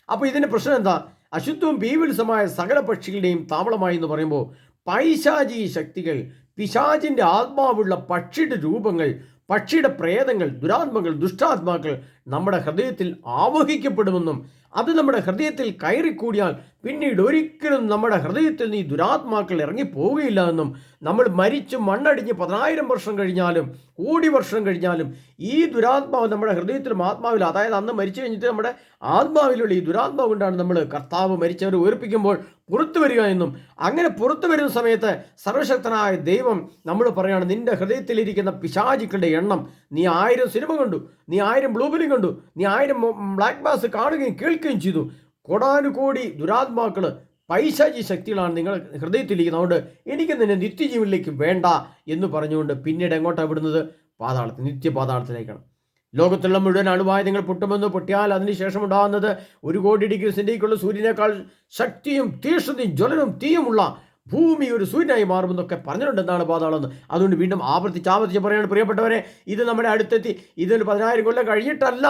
അപ്പോൾ ഇതിൻ്റെ പ്രശ്നം എന്താ? അശുദ്ധവും ഭീവത്സമായ സകല പക്ഷികളുടെയും താവളമായി എന്ന് പറയുമ്പോൾ പൈശാചി ശക്തികൾ, പിശാചിൻ്റെ ആത്മാവുള്ള പക്ഷിയുടെ രൂപങ്ങൾ, പക്ഷിയുടെ പ്രേതങ്ങൾ, ദുരാത്മാക്കൾ, ദുഷ്ടാത്മാക്കൾ നമ്മുടെ ഹൃദയത്തിൽ ആവഹിക്കപ്പെടുമെന്നും അത് നമ്മുടെ ഹൃദയത്തിൽ കയറിക്കൂടിയാൽ പിന്നീട് ഒരിക്കലും നമ്മുടെ ഹൃദയത്തിൽ നിന്ന് ഈ ദുരാത്മാക്കൾ ഇറങ്ങിപ്പോവുകയില്ല എന്നും നമ്മൾ മരിച്ച് മണ്ണടിഞ്ഞ് 10,000 വർഷം കഴിഞ്ഞാലും 1,000,000 വർഷം കഴിഞ്ഞാലും ഈ ദുരാത്മാവ് നമ്മുടെ ഹൃദയത്തിലും ആത്മാവിലും, അതായത് അന്ന് മരിച്ചു കഴിഞ്ഞിട്ട് നമ്മുടെ ആത്മാവിലുള്ള ഈ ദുരാത്മാവ് കൊണ്ടാണ് നമ്മൾ കർത്താവ് മരിച്ചവരെ ഉയർപ്പിക്കുമ്പോൾ പുറത്തു വരിക എന്നും, അങ്ങനെ പുറത്തു വരുന്ന സമയത്ത് സർവശക്തനായ ദൈവം നമ്മൾ പറയുകയാണ്, നിന്റെ ഹൃദയത്തിലിരിക്കുന്ന പിശാചുക്കളുടെ എണ്ണം, നീ 1000 സിനിമ കണ്ടു, നീ 1000 ബ്ലൂ ഫിലിം കണ്ടു, നീ 1000 ബ്ലാക്ക് ബാസ് കാണുകയും കേൾക്കുകയും ചെയ്തു, കോടാനുകോടി ദുരാത്മാക്കൾ, പൈശാചി ശക്തികളാണ് നിങ്ങൾ ഹൃദയത്തിലിരിക്കുന്നത്, അതുകൊണ്ട് എനിക്ക് നിന്നെ നിത്യജീവനിലേക്ക് വേണ്ട എന്ന് പറഞ്ഞുകൊണ്ട് പിന്നീട് എങ്ങോട്ടാണ് വിടുന്നത്? പാതാളത്തിൽ, നിത്യപാതാളത്തിലേക്കാണ്. ലോകത്തുള്ള മുഴുവൻ അണുവായുധങ്ങൾ പൊട്ടുമെന്ന് പൊട്ടിയാൽ അതിനുശേഷം ഉണ്ടാകുന്നത് 1 കോടി ഡിഗ്രി സെൻറ്റിഗ്രേഡുള്ള സൂര്യനേക്കാൾ ശക്തിയും തീഷ്ണതയും ജ്വലനവും തീയുമുള്ള ഭൂമി ഒരു സൂര്യനായി മാറുമെന്നൊക്കെ പറഞ്ഞിട്ടുണ്ട് എന്താണ് പാതാളം എന്ന്. അതുകൊണ്ട് വീണ്ടും ആവർത്തിച്ച് പറയാണ് പ്രിയപ്പെട്ടവരെ, ഇത് നമ്മുടെ അടുത്തെത്തി. ഇതിൽ 10,000 കൊല്ലം കഴിഞ്ഞിട്ടല്ല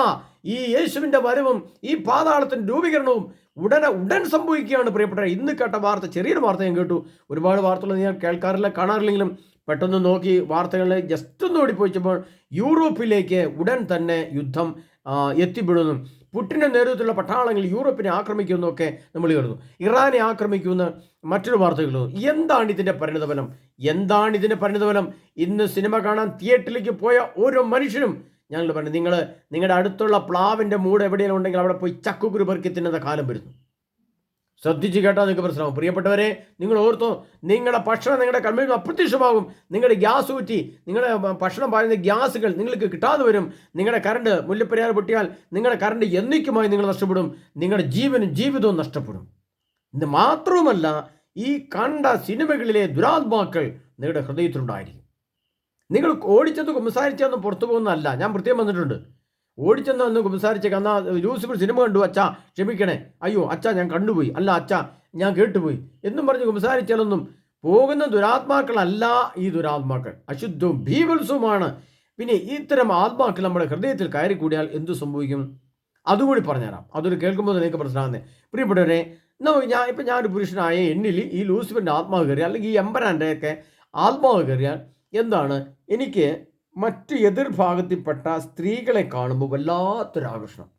ഈ യേശുവിൻ്റെ വരവും ഈ പാതാളത്തിൻ്റെ രൂപീകരണവും ഉടൻ സംഭവിക്കുകയാണ് പ്രിയപ്പെട്ടവരെ. ഇന്ന് കേട്ട വാർത്ത, ചെറിയൊരു വാർത്ത ഞാൻ കേട്ടു. ഒരുപാട് വാർത്തകൾ ഞാൻ കേൾക്കാറില്ല, കാണാറില്ലെങ്കിലും പെട്ടെന്ന് നോക്കി വാർത്തകളിൽ ജസ്റ്റ് ഒന്ന് ഓടിപ്പോയിച്ചപ്പോൾ യൂറോപ്പിലേക്ക് ഉടൻ തന്നെ യുദ്ധം എത്തിപ്പെടുന്നു. പുടിൻ്റെ നേതൃത്വത്തിലുള്ള പട്ടാളങ്ങൾ യൂറോപ്പിനെ ആക്രമിക്കുമെന്നൊക്കെ നമ്മൾ കേൾക്കുന്നു. ഇറാനെ ആക്രമിക്കുമെന്ന് മറ്റൊരു വാർത്തകൾ. എന്താണ് ഇതിൻ്റെ പരിണിതഫലം? എന്താണ് ഇതിൻ്റെ പരിണിതഫലം? ഇന്ന് സിനിമ കാണാൻ തിയേറ്ററിലേക്ക് പോയ ഓരോ മനുഷ്യനും ഞങ്ങൾ പറഞ്ഞു, നിങ്ങളുടെ അടുത്തുള്ള പ്ലാവിൻ്റെ മൂട് എവിടെയെങ്കിലും ഉണ്ടെങ്കിൽ അവിടെ പോയി ചക്കുകുരു പെറുക്കി തിന്നുന്ന കാലം വരുന്നു. ശ്രദ്ധിച്ച് കേട്ടാൽ നിങ്ങൾക്ക് മനസ്സിലാവും. പ്രിയപ്പെട്ടവരെ, നിങ്ങൾ ഓർത്തോ, നിങ്ങളുടെ ഭക്ഷണം നിങ്ങളുടെ കണ്ണിൽ നിന്ന് അപ്രത്യക്ഷമാകും. നിങ്ങളുടെ ഗ്യാസ് ഊറ്റി നിങ്ങളുടെ ഭക്ഷണം പാരുന്ന ഗ്യാസുകൾ നിങ്ങൾക്ക് കിട്ടാതെ വരും. നിങ്ങളുടെ കറണ്ട് മുല്ലപ്പെരിയാർ പൊട്ടിയാൽ നിങ്ങളുടെ കറണ്ട് എന്നേക്കുമായി നിങ്ങൾ നഷ്ടപ്പെടും. നിങ്ങളുടെ ജീവനും ജീവിതവും നഷ്ടപ്പെടും. ഇത് മാത്രവുമല്ല, ഈ കണ്ട സിനിമകളിലെ ദുരാത്മാക്കൾ നിങ്ങളുടെ ഹൃദയത്തിലുണ്ടായിരിക്കും. നിങ്ങൾ ഓടിച്ചെന്ന് കുമ്പസാരിച്ചൊന്നും പുറത്തു പോകുന്നതല്ല. ഞാൻ പ്രത്യേകം വന്നിട്ടുണ്ട്. ഓടിച്ചെന്ന് അന്ന് കുമ്പസാരിച്ചേക്ക്, എന്നാ ലൂസിഫർ സിനിമ കണ്ടു, അച്ഛാ ക്ഷമിക്കണേ, അയ്യോ അച്ഛാ ഞാൻ കണ്ടുപോയി, അല്ല അച്ഛാ ഞാൻ കേട്ടുപോയി എന്നും പറഞ്ഞ് കുമ്പസാരിച്ചാലൊന്നും പോകുന്ന ദുരാത്മാക്കളല്ല ഈ ദുരാത്മാക്കൾ. അശുദ്ധവും ഭീവത്സവുമാണ്. പിന്നെ ഇത്തരം ആത്മാക്കൾ നമ്മുടെ ഹൃദയത്തിൽ കയറി കൂടിയാൽ എന്തു സംഭവിക്കും? അതുകൂടി പറഞ്ഞുതരാം. അതൊരു കേൾക്കുമ്പോൾ നിങ്ങൾക്ക് പ്രശ്നമാകുന്നത്. പ്രിയപ്പെട്ടവരെ, ഞാനൊരു പുരുഷനായ എന്നിൽ ഈ ലൂസിഫറിൻ്റെ ആത്മാവ് കയറിയാൽ, അല്ലെങ്കിൽ ഈ എമ്പരാൻ്റെയൊക്കെ ആത്മാവ് കയറിയാൽ എന്താണ്? എനിക്ക് മറ്റ് എതിർഭാഗത്തിൽപ്പെട്ട സ്ത്രീകളെ കാണുമ്പോൾ വല്ലാത്തൊരാകർഷണം.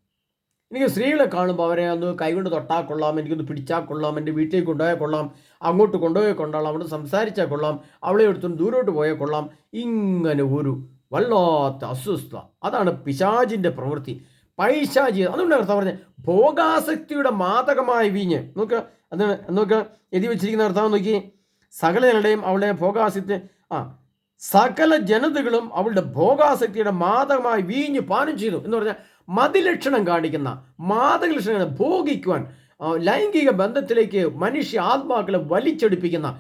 എനിക്ക് സ്ത്രീകളെ കാണുമ്പോൾ അവരെ ഒന്ന് കൈകൊണ്ട് തൊട്ടാൽ കൊള്ളാം, എനിക്കൊന്ന് പിടിച്ചാൽ കൊള്ളാം, എൻ്റെ വീട്ടിലേക്ക് കൊണ്ടുപോയാൽ കൊള്ളാം, അങ്ങോട്ട് കൊണ്ടുപോയാൽ കൊള്ളാം, അവിടെ സംസാരിച്ചാൽ കൊള്ളാം, അവളെ എടുത്തുകൊണ്ട് ദൂരോട്ട് പോയാൽ കൊള്ളാം. ഇങ്ങനെ ഒരു വല്ലാത്ത അസ്വസ്ഥത. അതാണ് പിശാചിൻ്റെ പ്രവൃത്തി, പൈശാചി. അതുകൊണ്ട് അർത്ഥം പറഞ്ഞ ഭോഗാസക്തിയുടെ മാദകമായ വീഞ്ഞ്. നോക്കുക എഴുതി വെച്ചിരിക്കുന്ന അർത്ഥം നോക്കി. സകല ജനതയും അവളുടെ ഭോഗാസക്തി സകല ജനതകളും അവളുടെ ഭോഗാസക്തിയുടെ മാദകമായ വീഞ്ഞ് പാനം ചെയ്തു എന്ന് പറഞ്ഞാൽ മതിലക്ഷണം കാണിക്കുന്ന മാദക ലക്ഷണങ്ങൾ ഭോഗിക്കുവാൻ, ലൈംഗിക ബന്ധത്തിലേക്ക് മനുഷ്യ ആത്മാക്കളെ വലിച്ചെടുപ്പിക്കുന്ന,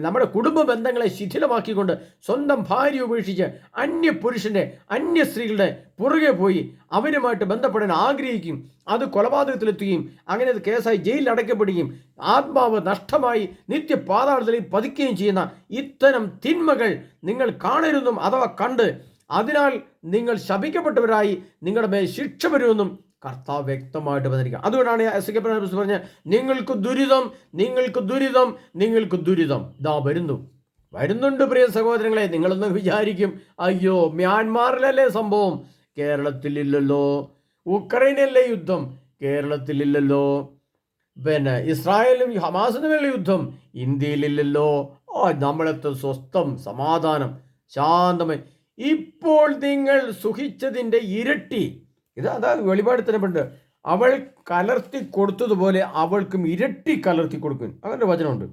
നമ്മുടെ കുടുംബ ബന്ധങ്ങളെ ശിഥിലമാക്കിക്കൊണ്ട് സ്വന്തം ഭാര്യ ഉപേക്ഷിച്ച് അന്യപുരുഷൻ്റെ അന്യ സ്ത്രീകളുടെ പുറകെ പോയി അവരുമായിട്ട് ബന്ധപ്പെടാൻ ആഗ്രഹിക്കും. അത് കൊലപാതകത്തിലെത്തുകയും അങ്ങനെ അത് കേസായി ജയിലിൽ അടയ്ക്കപ്പെടുകയും ആത്മാവ് നഷ്ടമായി നിത്യപാതാളത്തിലേക്ക് പതിക്കുകയും ചെയ്യുന്ന ഇത്തരം തിന്മകൾ നിങ്ങൾ കാണരുതെന്നും അഥവാ കണ്ട് അതിനാൽ നിങ്ങൾ ശപിക്കപ്പെട്ടവരായി നിങ്ങളുടെ മേൽ ശിക്ഷ വരുമെന്നും കർത്താവ് വ്യക്തമായിട്ട് വന്നിരിക്കുക. അതുകൊണ്ടാണ് എസെക്കിയേൽ പറഞ്ഞ നിങ്ങൾക്ക് ദുരിതം, നിങ്ങൾക്ക് ദുരിതം, നിങ്ങൾക്ക് ദുരിതം. ഇതാ വരുന്നുണ്ട് പ്രിയ സഹോദരങ്ങളെ. നിങ്ങളൊന്ന് വിചാരിക്കും, അയ്യോ മ്യാൻമാറിലല്ലേ സംഭവം, കേരളത്തിലില്ലല്ലോ. ഉക്രൈനിലല്ലേ യുദ്ധം, കേരളത്തിലില്ലല്ലോ. പിന്നെ ഇസ്രായേലും ഹമാസും തമ്മിലുള്ള യുദ്ധം, ഇന്ത്യയിലില്ലല്ലോ. നമ്മളത്തെ സ്വസ്ഥം, സമാധാനം, ശാന്തമായി. ഇപ്പോൾ നിങ്ങൾ സുഖിച്ചതിൻ്റെ ഇരട്ടി, അതായത് വെളിപാട് തന്നെ പണ്ട് അവൾ കലർത്തി കൊടുത്തതുപോലെ അവൾക്കും ഇരട്ടി കലർത്തി കൊടുക്കും. അങ്ങനെ വചനമുണ്ട്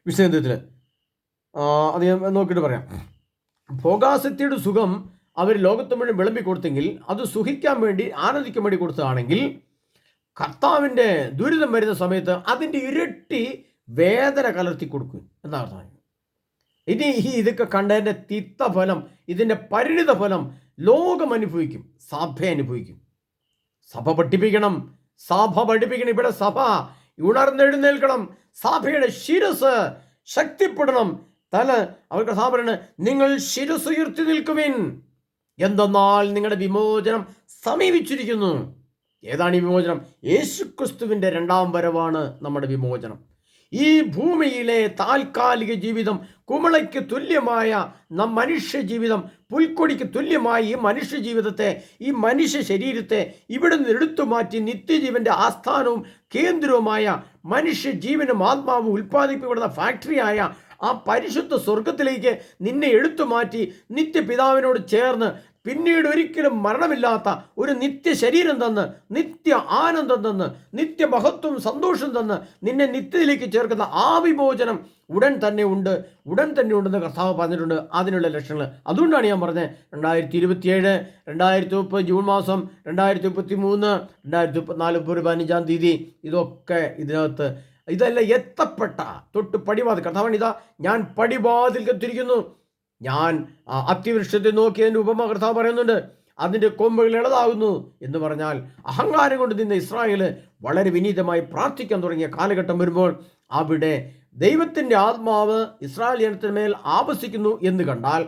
വിശുദ്ധത്തിൽ. അത് ഞാൻ നോക്കിയിട്ട് പറയാം. ഭോഗാസക്തിയുടെ സുഖം അവർ ലോകത്ത് മുഴുവൻ വിളമ്പി കൊടുത്തെങ്കിൽ, അത് സുഖിക്കാൻ വേണ്ടി ആനന്ദിക്കാൻ വേണ്ടി കൊടുത്തതാണെങ്കിൽ, കർത്താവിൻ്റെ ദുരിതം വരുന്ന സമയത്ത് അതിൻ്റെ ഇരട്ടി വേദന കലർത്തി കൊടുക്കും എന്നർത്ഥം. ഇനി ഇതൊക്കെ കണ്ടതിൻ്റെ തിക്തഫലം, ഇതിൻ്റെ പരിണിത ഫലം ലോകം അനുഭവിക്കും, സഭ അനുഭവിക്കും. സഭ പഠിപ്പിക്കണം. ഇവിടെ സഭ ഉണർന്നെഴുന്നേൽക്കണം. സഭയുടെ ശിരസ് ശക്തിപ്പെടണം. അവർക്ക് സഭ പറയണം, നിങ്ങൾ ശിരസ് ഉയർത്തി നിൽക്കുവിൻ, എന്തെന്നാൽ നിങ്ങളുടെ വിമോചനം സമീപിച്ചിരിക്കുന്നു. ഏതാണ് ഈ വിമോചനം? യേശുക്രിസ്തുവിൻ്റെ രണ്ടാം വരവാണ് നമ്മുടെ വിമോചനം. ഈ ഭൂമിയിലെ താൽക്കാലിക ജീവിതം, കുമിളയ്ക്ക് തുല്യമായ മനുഷ്യ ജീവിതം, പുൽക്കൊടിക്ക് തുല്യമായ ഈ മനുഷ്യ ജീവിതത്തെ, ഈ മനുഷ്യ ശരീരത്തെ ഇവിടെ നിന്ന് എടുത്തു മാറ്റി നിത്യജീവന്റെ ആസ്ഥാനവും കേന്ദ്രവുമായ മനുഷ്യ ജീവനും ആത്മാവും ഉൽപ്പാദിപ്പിക്കപ്പെടുന്ന ഫാക്ടറിയായ ആ പരിശുദ്ധ സ്വർഗത്തിലേക്ക് നിന്നെ എടുത്തു മാറ്റി നിത്യപിതാവിനോട് ചേർന്ന് പിന്നീട് ഒരിക്കലും മരണമില്ലാത്ത ഒരു നിത്യ ശരീരം തന്ന്, നിത്യ ആനന്ദം തന്ന്, നിത്യമഹത്വം സന്തോഷം തന്ന് നിന്നെ നിത്യത്തിലേക്ക് ചേർക്കുന്ന ആ വിമോചനം ഉടൻ തന്നെ ഉണ്ടെന്ന് കർത്താവ് പറഞ്ഞിട്ടുണ്ട്. അതിനുള്ള ലക്ഷണങ്ങൾ അതുകൊണ്ടാണ് ഞാൻ പറഞ്ഞത് 2027, 2030 ജൂൺ മാസം, 2033, 2034 ഫെബ്രുവരി 15-ാം തീയതി, ഇതൊക്കെ ഇതിനകത്ത് ഇതെല്ലാം എത്തപ്പെട്ട തൊട്ട് പടിവാതിൽ. കർത്താവാണ്, ഇതാ ഞാൻ പടിവാതിൽ എത്തിയിരിക്കുന്നു. ഞാൻ അത്തിവൃക്ഷത്തെ നോക്കി അതിൻ്റെ ഉപമ കർത്താവ് പറയുന്നുണ്ട്, അതിൻ്റെ കൊമ്പുകൾ ഇളതാകുന്നു എന്ന് പറഞ്ഞാൽ അഹങ്കാരം കൊണ്ട് നിന്ന ഇസ്രായേൽ വളരെ വിനീതമായി പ്രാർത്ഥിക്കാൻ തുടങ്ങിയ കാലഘട്ടം വരുമ്പോൾ അവിടെ ദൈവത്തിൻ്റെ ആത്മാവ് ഇസ്രായേൽ ജനത്തിന്മേൽ ആവസിക്കുന്നു എന്ന് കണ്ടാൽ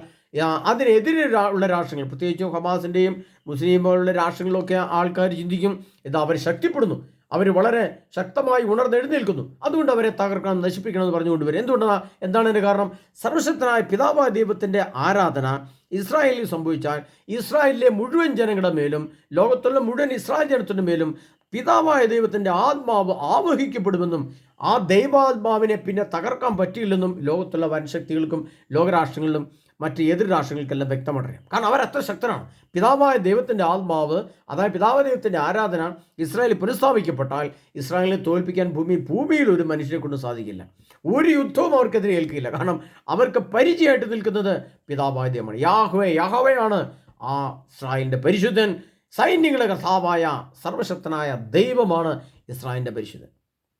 അതിനെതിരെ ഉള്ള രാഷ്ട്രങ്ങൾ, പ്രത്യേകിച്ചും ഹമാസിൻ്റെയും മുസ്ലിം പോലുള്ള രാഷ്ട്രങ്ങളിലൊക്കെ ആൾക്കാർ ചിന്തിക്കും, ഇത് അവർ ശക്തിപ്പെടുന്നു, അവർ വളരെ ശക്തമായി ഉണർന്നെഴുന്നേൽക്കുന്നു, അതുകൊണ്ട് അവരെ തകർക്കണം, നശിപ്പിക്കണം എന്ന് പറഞ്ഞുകൊണ്ടുവരും. എന്താണ് അതിൻ്റെ കാരണം? സർവശക്തനായ പിതാവായ ദൈവത്തിൻ്റെ ആരാധന ഇസ്രായേലിൽ സംഭവിച്ചാൽ ഇസ്രായേലിലെ മുഴുവൻ ജനങ്ങളുടെ മേലും, ലോകത്തുള്ള മുഴുവൻ ഇസ്രായേൽ ജനത്തിൻ്റെ മേലും പിതാവായ ദൈവത്തിൻ്റെ ആത്മാവ് ആവഹിക്കപ്പെടുമെന്നും ആ ദൈവാത്മാവിനെ പിന്നെ തകർക്കാൻ പറ്റിയില്ലെന്നും ലോകത്തുള്ള വൻശക്തികൾക്കും ലോകരാഷ്ട്രങ്ങളിലും മറ്റ് എതിർ രാഷ്ട്രങ്ങൾക്കെല്ലാം വ്യക്തമായിട്ടറിയാം. കാരണം അവരത്ര ശക്തരാണ്. പിതാവായ ദൈവത്തിൻ്റെ ആത്മാവ്, അതായത് പിതാവായ ദൈവത്തിൻ്റെ ആരാധന ഇസ്രായേലിൽ പുനഃസ്ഥാപിക്കപ്പെട്ടാൽ ഇസ്രായേലിനെ തോൽപ്പിക്കാൻ ഭൂമിയിൽ ഒരു മനുഷ്യരെ കൊണ്ട് സാധിക്കില്ല. ഒരു യുദ്ധവും അവർക്കെതിരെ ഏൽക്കില്ല. കാരണം അവർക്ക് പരിചയമായിട്ട് നിൽക്കുന്നത് പിതാവായ ദൈവമാണ്. യാഹ്വയാണ് ആ ഇസ്രായേലിൻ്റെ പരിശുദ്ധൻ. സൈന്യങ്ങളുടെ കർത്താവായ സർവശക്തനായ ദൈവമാണ് ഇസ്രായേലിൻ്റെ പരിശുദ്ധൻ.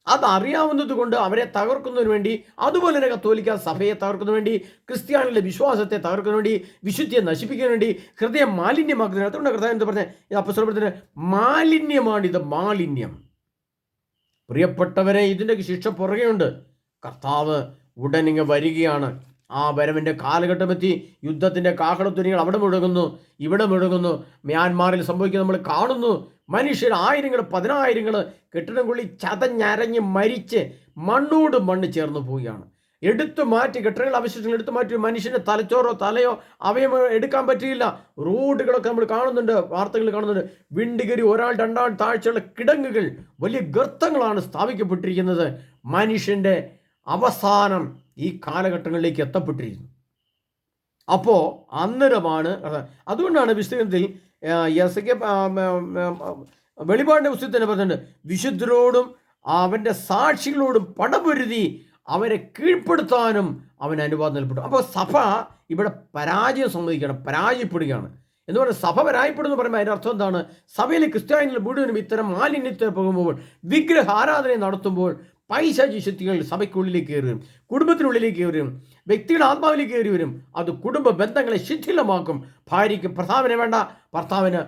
അതറിയാവുന്നത് കൊണ്ട് അവരെ തകർക്കുന്നതിന് വേണ്ടി, അതുപോലെ തന്നെ കത്തോലിക്ക സഭയെ തകർക്കുന്നതിന് വേണ്ടി, ക്രിസ്ത്യാനികളുടെ വിശ്വാസത്തെ തകർക്കുന്നതിന് വേണ്ടി, വിശുദ്ധിയെ നശിപ്പിക്കാൻ വേണ്ടി, ഹൃദയം മാലിന്യമാക്കുന്നതിന്. അതുകൊണ്ട് കർത്താവ് എന്താ പറഞ്ഞത്? ഇത് അപ്പോസ്തലപ്രവൃത്തിയുടെ മാലിന്യമാണിത്, മാലിന്യം. പ്രിയപ്പെട്ടവരെ, ഇതിൻ്റെ ശിക്ഷ പുറകെയുണ്ട്. കർത്താവ് ഉടനിങ്ങ് വരികയാണ്. ആ വരവിൻ്റെ കാലഘട്ടമെത്തി. യുദ്ധത്തിൻ്റെ കാഹളത്തുനികൾ അവിടെ മുഴങ്ങുന്നു, ഇവിടെ മുഴങ്ങുന്നു. മ്യാൻമാറിൽ സംഭവിക്കുന്നത് നമ്മൾ കാണുന്നു. മനുഷ്യർ ആയിരങ്ങൾ പതിനായിരങ്ങൾ കെട്ടിടംകുള്ളി ചതഞ്ഞരഞ്ഞ് മരിച്ച് മണ്ണോട് മണ്ണ് ചേർന്ന് പോവുകയാണ്. എടുത്തു മാറ്റി കെട്ടിടങ്ങൾ അവശിഷ്ടങ്ങൾ എടുത്തു മാറ്റി മനുഷ്യൻ്റെ തലച്ചോറോ തലയോ അവയം എടുക്കാൻ പറ്റിയില്ല. റോഡുകളൊക്കെ നമ്മൾ കാണുന്നുണ്ട്, വാർത്തകൾ കാണുന്നുണ്ട്. വിണ്ടുകരി ഒരാൾ രണ്ടാൾ താഴ്ചയുള്ള കിടങ്ങുകൾ, വലിയ ഗർത്തങ്ങളാണ് സ്ഥാപിക്കപ്പെട്ടിരിക്കുന്നത്. മനുഷ്യൻ്റെ അവസാനം ഈ കാലഘട്ടങ്ങളിലേക്ക് എത്തപ്പെട്ടിരിക്കുന്നു. അപ്പോൾ അന്നേരമാണ്, അതുകൊണ്ടാണ് പുസ്തകത്തിൽ വെളിപാടിൻ്റെ പുസ്തകത്തിൽ തന്നെ പറഞ്ഞിട്ടുണ്ട്, വിശുദ്ധരോടും അവൻ്റെ സാക്ഷികളോടും പടപൊരുതി അവരെ കീഴ്പ്പെടുത്താനും അവന് അനുവാദം നൽകപ്പെട്ടു. അപ്പോൾ സഭ ഇവിടെ പരാജയം സമ്മതിക്കുകയാണ്, പരാജയപ്പെടുകയാണ് എന്ന് പറഞ്ഞാൽ സഭ പരാജയപ്പെടുന്നു പറയുമ്പോൾ അതിൻ്റെ അർത്ഥം എന്താണ്? സഭയിലെ ക്രിസ്ത്യാനികൾ മുഴുവനും ഇത്തരം മാലിന്യത്തെ പോകുമ്പോൾ, വിഗ്രഹ ആരാധന നടത്തുമ്പോൾ പൈശാചിക ശക്തികൾ സഭയ്ക്കുള്ളിലേക്ക് കയറി വരും, കുടുംബത്തിനുള്ളിലേക്ക് കയറി വരും, വ്യക്തിയുടെ ആത്മാവിലേക്ക് കയറി വരും. അത് കുടുംബ ബന്ധങ്ങളെ ശിഥിലമാക്കും. ഭാര്യയ്ക്ക് ഭർത്താവിനെ വേണ്ട, ഭർത്താവിന്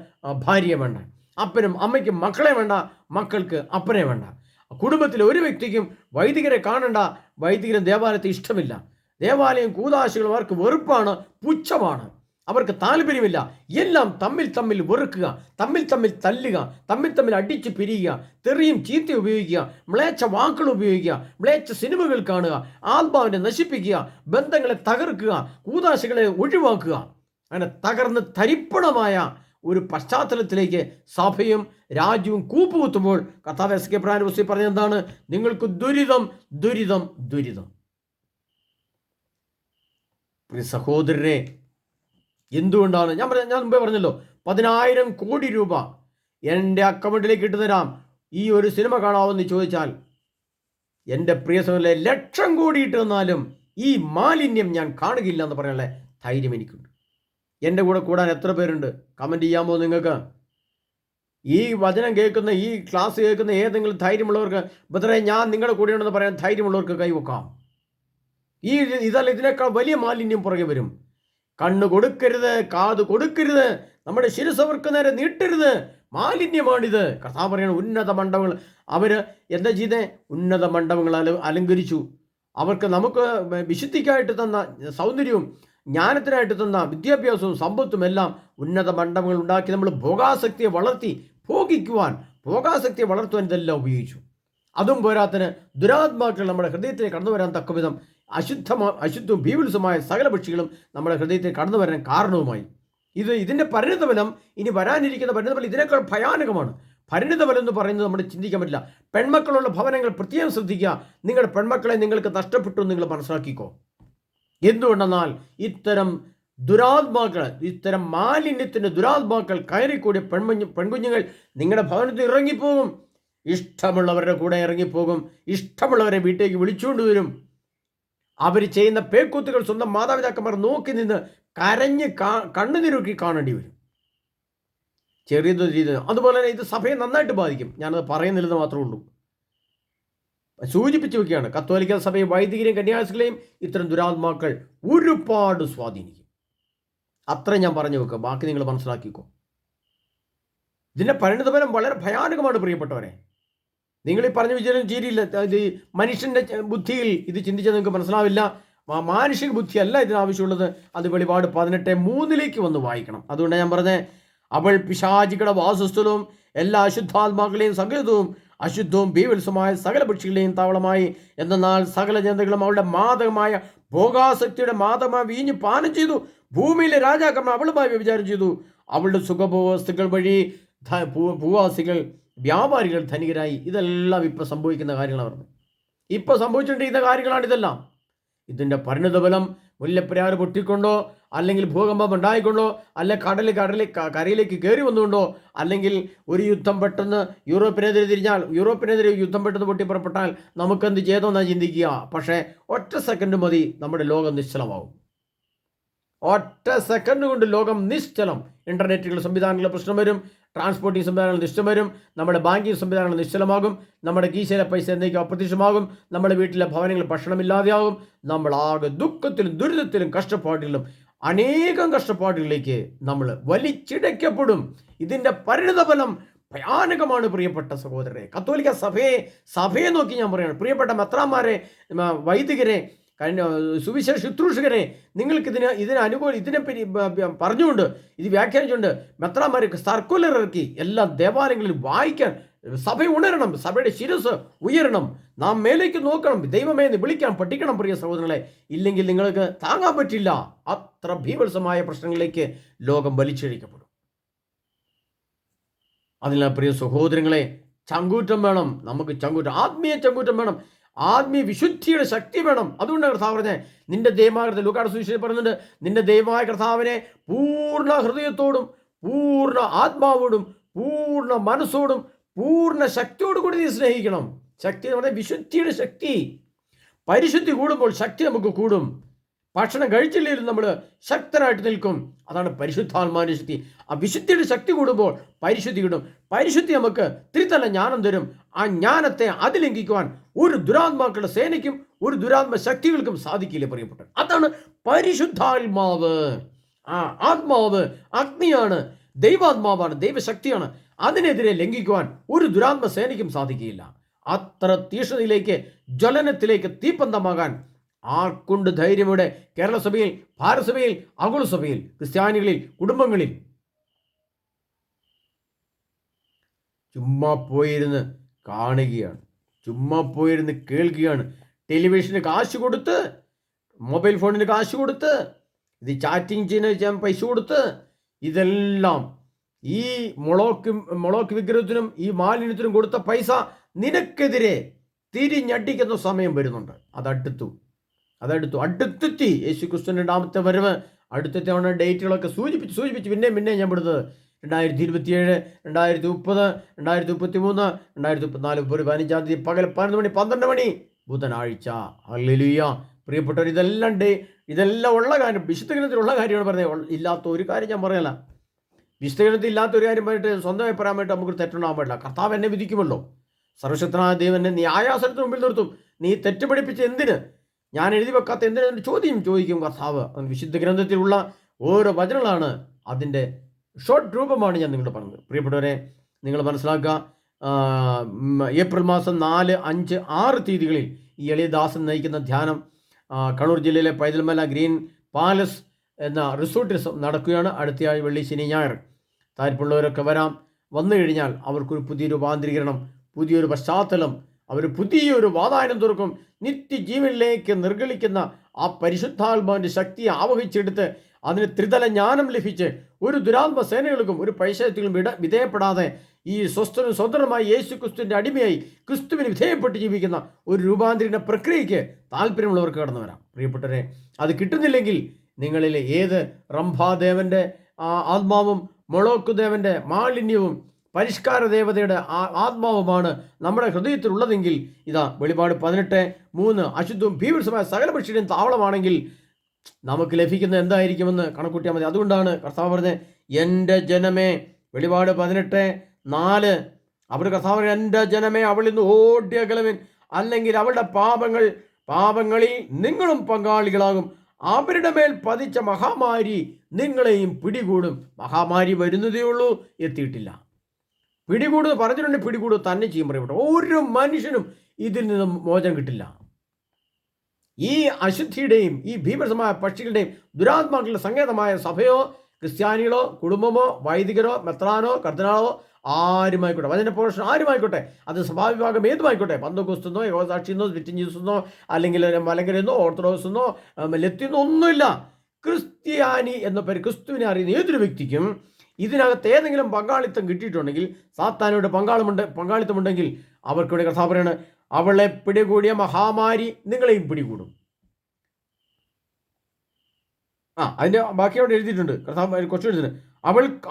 ഭാര്യയെ വേണ്ട, അപ്പനും അമ്മയ്ക്കും മക്കളെ വേണ്ട, മക്കൾക്ക് അപ്പനെ വേണ്ട. കുടുംബത്തിലെ ഒരു വ്യക്തിക്കും വൈദികരെ കാണണ്ട, വൈദികരെ ദേവാലയത്തെ ഇഷ്ടമില്ല. ദേവാലയം കൂതാശികളും അവർക്ക് വെറുപ്പാണ്, പുച്ഛമാണ്, അവർക്ക് താല്പര്യമില്ല. എല്ലാം തമ്മിൽ തമ്മിൽ വെറുക്കുക, തമ്മിൽ തമ്മിൽ തല്ലുക, തമ്മിൽ തമ്മിൽ അടിച്ച് പിരിയുക, തെറിയും ചീത്ത ഉപയോഗിക്കുക, മ്ലേച്ഛ വാക്കുകൾ ഉപയോഗിക്കുക, മ്ലേച്ഛ സിനിമകൾ കാണുക, ആത്മാവിനെ നശിപ്പിക്കുക, ബന്ധങ്ങളെ തകർക്കുക, കൂതാശികളെ ഒഴിവാക്കുക. അങ്ങനെ തകർന്ന് തരിപ്പണമായ ഒരു പശ്ചാത്തലത്തിലേക്ക് സഭയും രാജ്യവും കൂപ്പുകുത്തുമ്പോൾ കർത്താവ് എസ്കേപ്രാന്റെ പുസ്തകത്തിൽ പറഞ്ഞത് എന്താണ്? നിങ്ങൾക്ക് ദുരിതം, ദുരിതം, ദുരിതം. പ്രിയ സഹോദരരെ, എന്തുകൊണ്ടാണ് ഞാൻ മുമ്പേ പറഞ്ഞല്ലോ, 10,000 കോടി രൂപ എൻ്റെ അക്കൗണ്ടിലേക്ക് ഇട്ട് തരാം, ഈ ഒരു സിനിമ കാണാമെന്ന് ചോദിച്ചാൽ, എൻ്റെ പ്രിയ സഹോദരനെ, 1,00,000 കോടി ഇട്ട് തന്നാലും ഈ മാലിന്യം ഞാൻ കാണുകയില്ല എന്ന് പറയാനുള്ള ധൈര്യം എനിക്കുണ്ട്. എൻ്റെ കൂടെ കൂടാൻ എത്ര പേരുണ്ട്? കമൻറ്റ് ചെയ്യാമോ നിങ്ങൾക്ക്? ഈ വചനം കേൾക്കുന്ന, ഈ ക്ലാസ് കേൾക്കുന്ന ഏതെങ്കിലും ധൈര്യമുള്ളവർക്ക്, ബദറെ ഞാൻ നിങ്ങളുടെ കൂടെയുണ്ടെന്ന് പറയാൻ ധൈര്യമുള്ളവർക്ക് കൈവക്കാം. ഇതല്ല, ഇതിനേക്കാൾ വലിയ മാലിന്യം പുറകെ വരും. കണ്ണ് കൊടുക്കരുത്, കാത് കൊടുക്കരുത്, നമ്മുടെ ശിരസവർക്ക് നേരെ നീട്ടരുത്, മാലിന്യമാണിത്. കർത്താവ് പറയണം, ഉന്നത മണ്ഡപങ്ങൾ അവർ എന്താ ചെയ്തേ? ഉന്നത മണ്ഡപങ്ങൾ അലങ്കരിച്ചു. അവർക്ക് നമുക്ക് വിശുദ്ധിക്കായിട്ട് തന്ന സൗന്ദര്യവും ജ്ഞാനത്തിനായിട്ട് തന്ന വിദ്യാഭ്യാസവും സമ്പത്തും എല്ലാം ഉന്നത മണ്ഡപങ്ങൾ ഉണ്ടാക്കി നമ്മൾ ഭോഗാസക്തിയെ വളർത്തി ഭോഗാസക്തിയെ വളർത്തുവാൻ ഇതെല്ലാം ഉപയോഗിച്ചു. അതും പോരാത്തിന് ദുരാത്മാക്കൾ നമ്മുടെ ഹൃദയത്തിൽ കടന്നു വരാൻ തക്കവിധം അശുദ്ധവും ബീവിൽസുമായ സകല പക്ഷികളും നമ്മുടെ ഹൃദയത്തിൽ കടന്നു വരാൻ കാരണവുമായി. ഇതിൻ്റെ പരിണിതഫലം, ഇനി വരാനിരിക്കുന്ന പരിണിതഫലം ഇതിനേക്കാൾ ഭയാനകമാണ്. പരിണിതഫലം എന്ന് പറയുന്നത് നമ്മൾ ചിന്തിക്കാൻ പറ്റില്ല. പെൺമക്കളുള്ള ഭവനങ്ങൾ പ്രത്യേകം ശ്രദ്ധിക്കുക. നിങ്ങളുടെ പെൺമക്കളെ നിങ്ങൾക്ക് നഷ്ടപ്പെട്ടു നിങ്ങൾ മനസ്സിലാക്കിക്കോ. എന്തുകൊണ്ടെന്നാൽ ഇത്തരം ദുരാത്മാക്കൾ, ഇത്തരം മാലിന്യത്തിൻ്റെ ദുരാത്മാക്കൾ കയറിക്കൂടിയ പെൺകുഞ്ഞുങ്ങൾ നിങ്ങളുടെ ഭവനത്തിൽ ഇറങ്ങിപ്പോകും. ഇഷ്ടമുള്ളവരുടെ കൂടെ ഇറങ്ങിപ്പോകും, ഇഷ്ടമുള്ളവരെ വീട്ടിലേക്ക് വിളിച്ചുകൊണ്ട് വരും. അവർ ചെയ്യുന്ന പേക്കൂത്തുകൾ സ്വന്തം മാതാപിതാക്കന്മാർ നോക്കി നിന്ന് കരഞ്ഞ് കണ്ണുനീരൊക്കെ കാണേണ്ടി വരും. ചെറിയത് രീതി. അതുപോലെ തന്നെ ഇത് സഭയെ നന്നായിട്ട് ബാധിക്കും. ഞാനത് പറയുന്നില്ലെന്ന് മാത്രമേ ഉള്ളൂ, സൂചിപ്പിച്ചു വെക്കുകയാണ്. കത്തോലിക്ക സഭയെ, വൈദികരെയും കന്യാസികളെയും ഇത്തരം ദുരാത്മാക്കൾ ഒരുപാട് സ്വാധീനിക്കും. അത്ര ഞാൻ പറഞ്ഞു വെക്കുക, ബാക്കി നിങ്ങൾ മനസ്സിലാക്കിക്കോ. ഇതിൻ്റെ പരിണിതഫലം വളരെ ഭയാനകമാണ് പ്രിയപ്പെട്ടവരെ. നിങ്ങൾ ഈ പറഞ്ഞു വിചാരം ശരിയില്ല. ഇത് മനുഷ്യൻ്റെ ബുദ്ധിയിൽ ഇത് ചിന്തിച്ചാൽ നിങ്ങൾക്ക് മനസ്സിലാവില്ല. മാനുഷിക ബുദ്ധിയല്ല ഇതിനാവശ്യമുള്ളത്. അത് വെളിപാട് 18:3 വന്ന് വായിക്കണം. അതുകൊണ്ട് ഞാൻ പറഞ്ഞത്, അവൾ പിശാചികളുടെ വാസസ്ഥലവും എല്ലാ അശുദ്ധാത്മാക്കളെയും സകലവും അശുദ്ധവും ബീവത്സമായ സകല പക്ഷികളെയും താവളമായി. എന്നാൽ സകല ജനതകളും അവളുടെ മാദകമായ ഭോഗാസക്തിയുടെ മാദകമായ വീഞ്ഞ് പാനം ചെയ്തു. ഭൂമിയിലെ രാജാക്കന്മാർ അവളുമായി വ്യഭിചാരം ചെയ്തു. അവളുടെ സുഖഭോവസ്തുക്കൾ വഴി ഭൂവാസികൾ, വ്യാപാരികൾ ധനികരായി. ഇതെല്ലാം ഇപ്പോൾ സംഭവിക്കുന്ന കാര്യങ്ങളാണ്. ഇപ്പോൾ സംഭവിച്ചുകൊണ്ടിരിക്കുന്ന കാര്യങ്ങളാണ് ഇതെല്ലാം. ഇതിൻ്റെ പരിണിതഫലം മുല്ലപ്പെരിയാർ പൊട്ടിക്കൊണ്ടോ, അല്ലെങ്കിൽ ഭൂകമ്പം ഉണ്ടായിക്കൊണ്ടോ, അല്ലെ കരയിലേക്ക് കയറി വന്നുകൊണ്ടോ, അല്ലെങ്കിൽ ഒരു യുദ്ധം പെട്ടെന്ന് യൂറോപ്പിനെതിരെ തിരിഞ്ഞാൽ, യൂറോപ്പിനെതിരെ യുദ്ധം പെട്ടെന്ന് പൊട്ടിപ്പുറപ്പെട്ടാൽ നമുക്കെന്ത് ചെയ്തോന്നാണ് ചിന്തിക്കുക. പക്ഷേ ഒറ്റ സെക്കൻഡ് മതി, നമ്മുടെ ലോകം നിശ്ചലമാവും. ഒറ്റ സെക്കൻഡ് കൊണ്ട് ലോകം നിശ്ചലം. ഇൻ്റർനെറ്റുകൾ സംവിധാനങ്ങളുടെ പ്രശ്നം വരും, ട്രാൻസ്പോർട്ടിംഗ് സംവിധാനങ്ങൾ നിശ്ചലം വരും, നമ്മുടെ ബാങ്കിങ് സംവിധാനങ്ങൾ നിശ്ചലമാകും, നമ്മുടെ കീശയിലെ പൈസ എന്നേക്കും അപ്രത്യക്ഷമാകും, നമ്മുടെ വീട്ടിലെ ഭവനങ്ങൾ ഭക്ഷണമില്ലാതെയാകും. നമ്മളാകെ ദുഃഖത്തിലും ദുരിതത്തിലും കഷ്ടപ്പാടുകളിലും അനേകം കഷ്ടപ്പാടുകളിലേക്ക് നമ്മൾ വലിച്ചിടയ്ക്കപ്പെടും. ഇതിൻ്റെ പരിണിതഫലം ഭയാനകമാണ് പ്രിയപ്പെട്ട സഹോദരരെ. കത്തോലിക്ക സഭയെ നോക്കി ഞാൻ പറയുകയാണ്. പ്രിയപ്പെട്ട മെത്രാന്മാരെ, വൈദികരെ, കഴിഞ്ഞ സുവിശേഷ ശുശ്രൂഷകരെ നിങ്ങൾക്ക് ഇതിനെ പറഞ്ഞുകൊണ്ട് ഇത് വ്യാഖ്യാനിച്ചുകൊണ്ട് മെത്രാന്മാർക്ക് സർക്കുലർ ഇറക്കി എല്ലാ ദേവാലയങ്ങളിലും വായിക്കാൻ സഭ ഉണരണം, സഭയുടെ ശിരസ് ഉയരണം, നാം മേലേക്ക് നോക്കണം, ദൈവമേ എന്ന് വിളിക്കാൻ പഠിക്കണം പ്രിയ സഹോദരങ്ങളെ. ഇല്ലെങ്കിൽ നിങ്ങൾക്ക് താങ്ങാൻ പറ്റില്ല. അത്ര ഭീഭത്സമായ പ്രശ്നങ്ങളിലേക്ക് ലോകം വലിച്ചിഴക്കപ്പെടും. അതിനാൽ പ്രിയ സഹോദരങ്ങളെ, ചങ്കൂറ്റം വേണം, നമുക്ക് ചങ്കൂറ്റം, ആത്മീയ ചങ്കൂറ്റം വേണം, ആത്മീയ വിശുദ്ധിയുടെ ശക്തി വേണം. അതുകൊണ്ട് കർത്താവ് പറഞ്ഞേ, നിന്റെ ദൈവമായ ലൂക്കായുടെ സുവിശേഷം പറയുന്നുണ്ട്, നിന്റെ ദൈവമായ കർത്താവിനെ പൂർണ്ണ ഹൃദയത്തോടും പൂർണ്ണ ആത്മാവോടും പൂർണ്ണ മനസ്സോടും പൂർണ്ണ ശക്തിയോട് കൂടി നീ സ്നേഹിക്കണം. ശക്തി എന്ന് പറഞ്ഞാൽ വിശുദ്ധിയുടെ ശക്തി. പരിശുദ്ധി കൂടുമ്പോൾ ശക്തി നമുക്ക് കൂടും. ഭക്ഷണം കഴിച്ചില്ലെങ്കിലും നമ്മൾ ശക്തനായിട്ട് നിൽക്കും. അതാണ് പരിശുദ്ധാത്മാവിന്റെ ശക്തി. ആ വിശുദ്ധിയുടെ ശക്തി കൂടുമ്പോൾ പരിശുദ്ധി കിട്ടും. പരിശുദ്ധി നമുക്ക് ത്രിതല ജ്ഞാനം തരും. ആ ജ്ഞാനത്തെ അതിലംഘിക്കുവാൻ ഒരു ദുരാത്മാക്കളുടെ സേനയ്ക്കും ഒരു ദുരാത്മ ശക്തികൾക്കും സാധിക്കില്ല പ്രിയപ്പെട്ട. അതാണ് പരിശുദ്ധാത്മാവ്. ആ ആത്മാവ് അഗ്നിയാണ്, ദൈവാത്മാവാണ്, ദൈവശക്തിയാണ്. അതിനെതിരെ ലംഘിക്കുവാൻ ഒരു ദുരാത്മ സേനയ്ക്കും സാധിക്കുകയില്ല. അത്ര തീഷ്ണതയിലേക്ക്, ജ്വലനത്തിലേക്ക്, തീപ്പന്തമാകാൻ ആർക്കുണ്ട് ധൈര്യമോടെ? കേരള സഭയിൽ, ഭാരത സഭയിൽ, ആഗോള സഭയിൽ, ക്രിസ്ത്യാനികളിൽ, കുടുംബങ്ങളിൽ ചുമ്മാ പോയിരുന്ന് കാണുകയാണ്, ചുമ്മാ പോയിരുന്ന് കേൾക്കുകയാണ്. ടെലിവിഷന് കാശ് കൊടുത്ത്, മൊബൈൽ ഫോണിന് കാശ് കൊടുത്ത്, ഇത് ചാറ്റിങ് ചെയ്യാൻ പൈസ കൊടുത്ത്, ഇതെല്ലാം ഈ മൊളോക്ക് വിഗ്രഹത്തിനും ഈ മാലിന്യത്തിനും കൊടുത്ത പൈസ നിനക്കെതിരെ തിരിഞ്ഞടിക്കുന്ന സമയം വരുന്നുണ്ട്. അടുത്തെത്തി. യേശു ക്രിസ്തുവിന്റെ രണ്ടാമത്തെ വരവ് അടുത്തെത്തിയാണ്. ഡേറ്റുകളൊക്കെ സൂചിപ്പിച്ച് പിന്നെ ഞാൻ വിടുന്നത് 2027, 2030, 2033, 2034, ഫെബ്രുവരി 15-ാം തീയതി പകൽ 11 മണി 12 മണി ബുധനാഴ്ച. ഹല്ലേലൂയ. പ്രിയപ്പെട്ടവർ, ഇതെല്ലാം ഉള്ള കാര്യം, വിശുദ്ധ ഗ്രന്ഥത്തിലുള്ള കാര്യമാണ് പറഞ്ഞത്. ഇല്ലാത്ത ഒരു കാര്യം ഞാൻ പറയല. വിശുദ്ധ ഗ്രന്ഥത്തിൽ ഇല്ലാത്ത ഒരു കാര്യം പറഞ്ഞിട്ട് സ്വന്തമായി പറയാൻ വേണ്ടി നമുക്ക് തെറ്റുണ്ടാകാൻ പാടില്ല. കർത്താവ് എന്നെ വിധിക്കുമല്ലോ. സർവശക്തനായ ദൈവം എന്നെ ന്യായാസനത്തിന് മുമ്പിൽ നിർത്തും. നീ തെറ്റുപിടിപ്പിച്ച് എന്തിന്, ഞാൻ എഴുതി വെക്കാത്ത എന്തിനു ചോദിക്കും കർത്താവ്. വിശുദ്ധ ഗ്രന്ഥത്തിലുള്ള ഓരോ വചനങ്ങളാണ്, അതിൻ്റെ ഷോർട്ട് രൂപമാണ് ഞാൻ നിങ്ങളോട് പറഞ്ഞത്. പ്രിയപ്പെട്ടവരെ, നിങ്ങൾ മനസ്സിലാക്കുക, ഏപ്രിൽ മാസം 4, 5, 6 തീയതികളിൽ ഈ എളിയദാസൻ നയിക്കുന്ന ധ്യാനം കണ്ണൂർ ജില്ലയിലെ പൈതൽമല ഗ്രീൻ പാലസ് എന്ന റിസോർട്ടിൽ നടക്കുകയാണ്. അടുത്തയാഴ്ച വെള്ളി, ശനി, ഞായർ. താല്പര്യമുള്ളവരൊക്കെ വരാം. വന്നു കഴിഞ്ഞാൽ അവർക്കൊരു പുതിയ രൂപാന്തരീകരണം, പുതിയൊരു പശ്ചാത്തലം, അവർ പുതിയൊരു വാതായനം തുറക്കും. നിത്യജീവനിലേക്ക് നിർഗളിക്കുന്ന ആ പരിശുദ്ധാത്മാവിൻ്റെ ശക്തിയെ ആവഹിച്ചെടുത്ത് അതിന് ത്രിതല ജ്ഞാനം ലഭിച്ച് ഒരു ദുരാത്മ സേനകൾക്കും ഒരു പൈശാചികൾക്കും വിധേയപ്പെടാതെ ഈ സ്വതന്ത്രമായി യേശു ക്രിസ്തുവിൻ്റെ അടിമയായി ക്രിസ്തുവിന് വിധേയപ്പെട്ട് ജീവിക്കുന്ന ഒരു രൂപാന്തരീകരണ പ്രക്രിയയ്ക്ക് താല്പര്യമുള്ളവർക്ക് കടന്നു വരാം. പ്രിയപ്പെട്ടവരെ, അത് കിട്ടുന്നില്ലെങ്കിൽ നിങ്ങളിൽ ഏത് റംഭാദേവൻ്റെ ആത്മാവും മൊളോക്ക് ദേവൻ്റെ മാലിന്യവും പരിഷ്കാര ദേവതയുടെ ആത്മാവുമാണ് നമ്മുടെ ഹൃദയത്തിലുള്ളതെങ്കിൽ, ഇതാ വെളിപാട് 18:3 അശുദ്ധവും ഭീഭത്സമായ സകല പക്ഷിയുടെയും താവളമാണെങ്കിൽ നമുക്ക് ലഭിക്കുന്ന എന്തായിരിക്കുമെന്ന് കണക്കൂട്ടിയാൽ മതി. അതുകൊണ്ടാണ് കർത്താവ് പറഞ്ഞത്, എൻ്റെ ജനമേ, വെളിപാട് 18:4 അവർ കർത്താവ് പറഞ്ഞ, എൻ്റെ ജനമേ അവളിൽ നിന്ന് ഓടിയകലവൻ, അല്ലെങ്കിൽ അവളുടെ പാപങ്ങളിൽ നിങ്ങളും പങ്കാളികളാകും. അവരുടെ മേൽ പതിച്ച മഹാമാരി നിങ്ങളെയും പിടികൂടും. മഹാമാരി വരുന്നതേ ഉള്ളൂ, എത്തിയിട്ടില്ല. പിടികൂടുന്നു പറഞ്ഞിട്ടുണ്ടെങ്കിൽ പിടികൂടുക തന്നെ ചെയ്യും. പറയപ്പെട്ടു, ഒരു മനുഷ്യനും ഇതിൽ നിന്നും മോചനം കിട്ടില്ല. ഈ അശുദ്ധിയുടെയും ഈ ഭീഭത്സമായ പക്ഷികളുടെയും ദുരാത്മാക്കളുടെ സങ്കേതമായ സഭയോ ക്രിസ്ത്യാനികളോ കുടുംബമോ വൈദികരോ മെത്രാനോ കർദിനാളോ ആരുമായിക്കോട്ടെ, വചന പോഷൻ ആരുമായിക്കോട്ടെ, അത് സഭാവിഭാഗം ഏതുമായിക്കോട്ടെ, പന്തോക്കോസ്തെന്നോ യഹോവസാക്ഷിയെന്നോ വിറ്റിഞ്ചീസെന്നോ അല്ലെങ്കിൽ മലങ്കരെന്നോ ഓർത്തഡോക്സെന്നോ ലത്തിന്നോ ഒന്നുമില്ല. ക്രിസ്ത്യാനി എന്ന പേര് ക്രിസ്തുവിനെ അറിയുന്ന ഏതൊരു വ്യക്തിക്കും ഇതിനകത്ത് ഏതെങ്കിലും പങ്കാളിത്തം കിട്ടിയിട്ടുണ്ടെങ്കിൽ, സാത്താനോട് പങ്കാളിത്തമുണ്ടെങ്കിൽ അവർക്കിവിടെ കർത്താവ് പറയാണ്, അവളെ പിടികൂടിയ മഹാമാരി നിങ്ങളെയും പിടികൂടും. അതിൻ്റെ ബാക്കി അവിടെ എഴുതിയിട്ടുണ്ട്. കർത്താവ് കുറച്ച് എഴുതുന്നത്,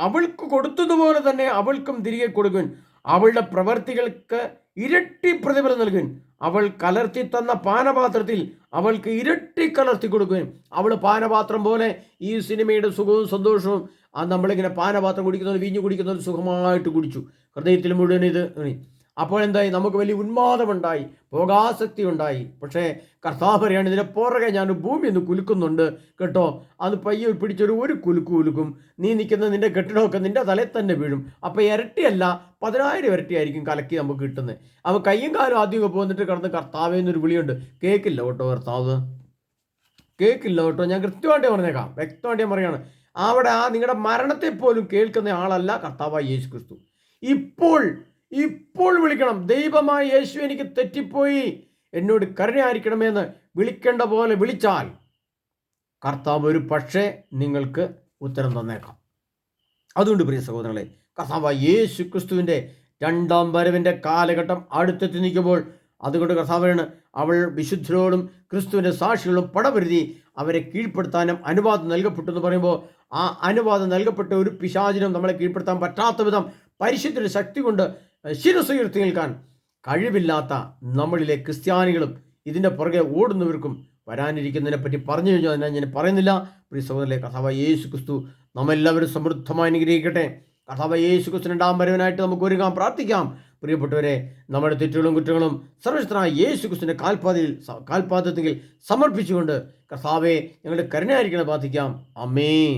അവൾക്ക് കൊടുത്തതുപോലെ തന്നെ അവൾക്കും തിരികെ കൊടുക്കുവാൻ, അവളുടെ പ്രവർത്തികൾക്ക് ഇരട്ടി പ്രതിഫലം നൽകുവാൻ, അവൾ കലർത്തി തന്ന പാനപാത്രത്തിൽ അവൾക്ക് ഇരട്ടി കലർത്തി കൊടുക്കുകയും, അവൾ പാനപാത്രം പോലെ ഈ സിനിമയുടെ സുഖവും സന്തോഷവും നമ്മളിങ്ങനെ പാനപാത്രം കുടിക്കുന്നത്, വീഞ്ഞു കുടിക്കുന്നത് സുഖമായിട്ട് കുടിച്ചു, ഹൃദയത്തിൽ മുഴുവൻ ഇത്. അപ്പോൾ എന്തായി? നമുക്ക് വലിയ ഉന്മാദമുണ്ടായി, ഭോഗാസക്തി ഉണ്ടായി. പക്ഷേ കർത്താവ് പറയാണ്, ഇതിനെ പുറകെ ഞാൻ ഭൂമി ഒന്ന് കുലുക്കുന്നുണ്ട് കേട്ടോ. അത് പയ്യെ പിടിച്ചൊരു കുലുക്കും. നീ നിൽക്കുന്ന നിന്റെ കെട്ടിടമൊക്കെ നിന്റെ തലയിൽ തന്നെ വീഴും. അപ്പോൾ ഇരട്ടിയല്ല 10,000 ഇരട്ടിയായിരിക്കും കലക്കി നമുക്ക് കിട്ടുന്നത്. അവൻ കയ്യും കാലും ആദ്യമൊക്കെ പോന്നിട്ട് കിടന്ന് കർത്താവേ എന്നൊരു വിളിയുണ്ട്, കേൾക്കില്ല കേട്ടോ കർത്താവ്. കേൾക്കില്ല കേട്ടോ. ഞാൻ കൃത്യമായിട്ട് പറഞ്ഞേക്കാം, വ്യക്തമായിട്ട് ഞാൻ പറയുകയാണ്. അവിടെ ആ നിങ്ങളുടെ മരണത്തെ പോലും കേൾക്കുന്ന ആളല്ല കർത്താവായ യേശു ക്രിസ്തു. ഇപ്പോൾ വിളിക്കണം, ദൈവമായ യേശു എനിക്ക് തെറ്റിപ്പോയി, എന്നോട് കരുണയായിരിക്കണമെന്ന് വിളിക്കേണ്ട പോലെ വിളിച്ചാൽ കർത്താവ് ഒരു പക്ഷേ നിങ്ങൾക്ക് ഉത്തരം തന്നേക്കാം. അതുകൊണ്ട് പ്രിയ സഹോദരങ്ങളെ, കർത്താവായ യേശു ക്രിസ്തുവിൻ്റെ രണ്ടാം വരവിൻ്റെ കാലഘട്ടം അടുത്തെത്തി നിൽക്കുമ്പോൾ, അതുകൊണ്ട് കർത്താവാണ് അവൾ വിശുദ്ധരോടും ക്രിസ്തുവിൻ്റെ സാക്ഷികളും പടപൊരുതി അവരെ കീഴ്പ്പെടുത്താനും അനുവാദം നൽകപ്പെട്ടു എന്ന് പറയുമ്പോൾ, ആ അനുവാദം നൽകപ്പെട്ട ഒരു പിശാചിനും നമ്മളെ കീഴ്പ്പെടുത്താൻ പറ്റാത്ത വിധം പരിശുദ്ധ ശക്തി കൊണ്ട് ശിരസ്സ് ഉയർത്തി നിൽക്കാൻ കഴിവില്ലാത്ത നമ്മളിലെ ക്രിസ്ത്യാനികളും ഇതിൻ്റെ പുറകെ ഓടുന്നവർക്കും വരാനിരിക്കുന്നതിനെ പറ്റി പറഞ്ഞു കഴിഞ്ഞാൽ ഞാൻ പറയുന്നില്ല. പ്രിയ സഹോദരനെ, കർത്താവായ യേശു ക്രിസ്തു നമ്മെല്ലാവരും സമൃദ്ധമായി അനുഗ്രഹിക്കട്ടെ. കർത്താവായ യേശു ക്രിസ്തു രണ്ടാം വരവിനായിട്ട് നമുക്ക് ഒരുങ്ങാൻ പ്രാർത്ഥിക്കാം. പ്രിയപ്പെട്ടവരെ, നമ്മുടെ തെറ്റുകളും കുറ്റങ്ങളും സർവശക്തനായ യേശു ക്രിസ്തുവിൻ്റെ കാൽപാദത്തിൽ സമർപ്പിച്ചുകൊണ്ട് കർത്താവെ ഞങ്ങളുടെ കരുണയായിരിക്കണം പ്രാർത്ഥിക്കാം. ആമേൻ.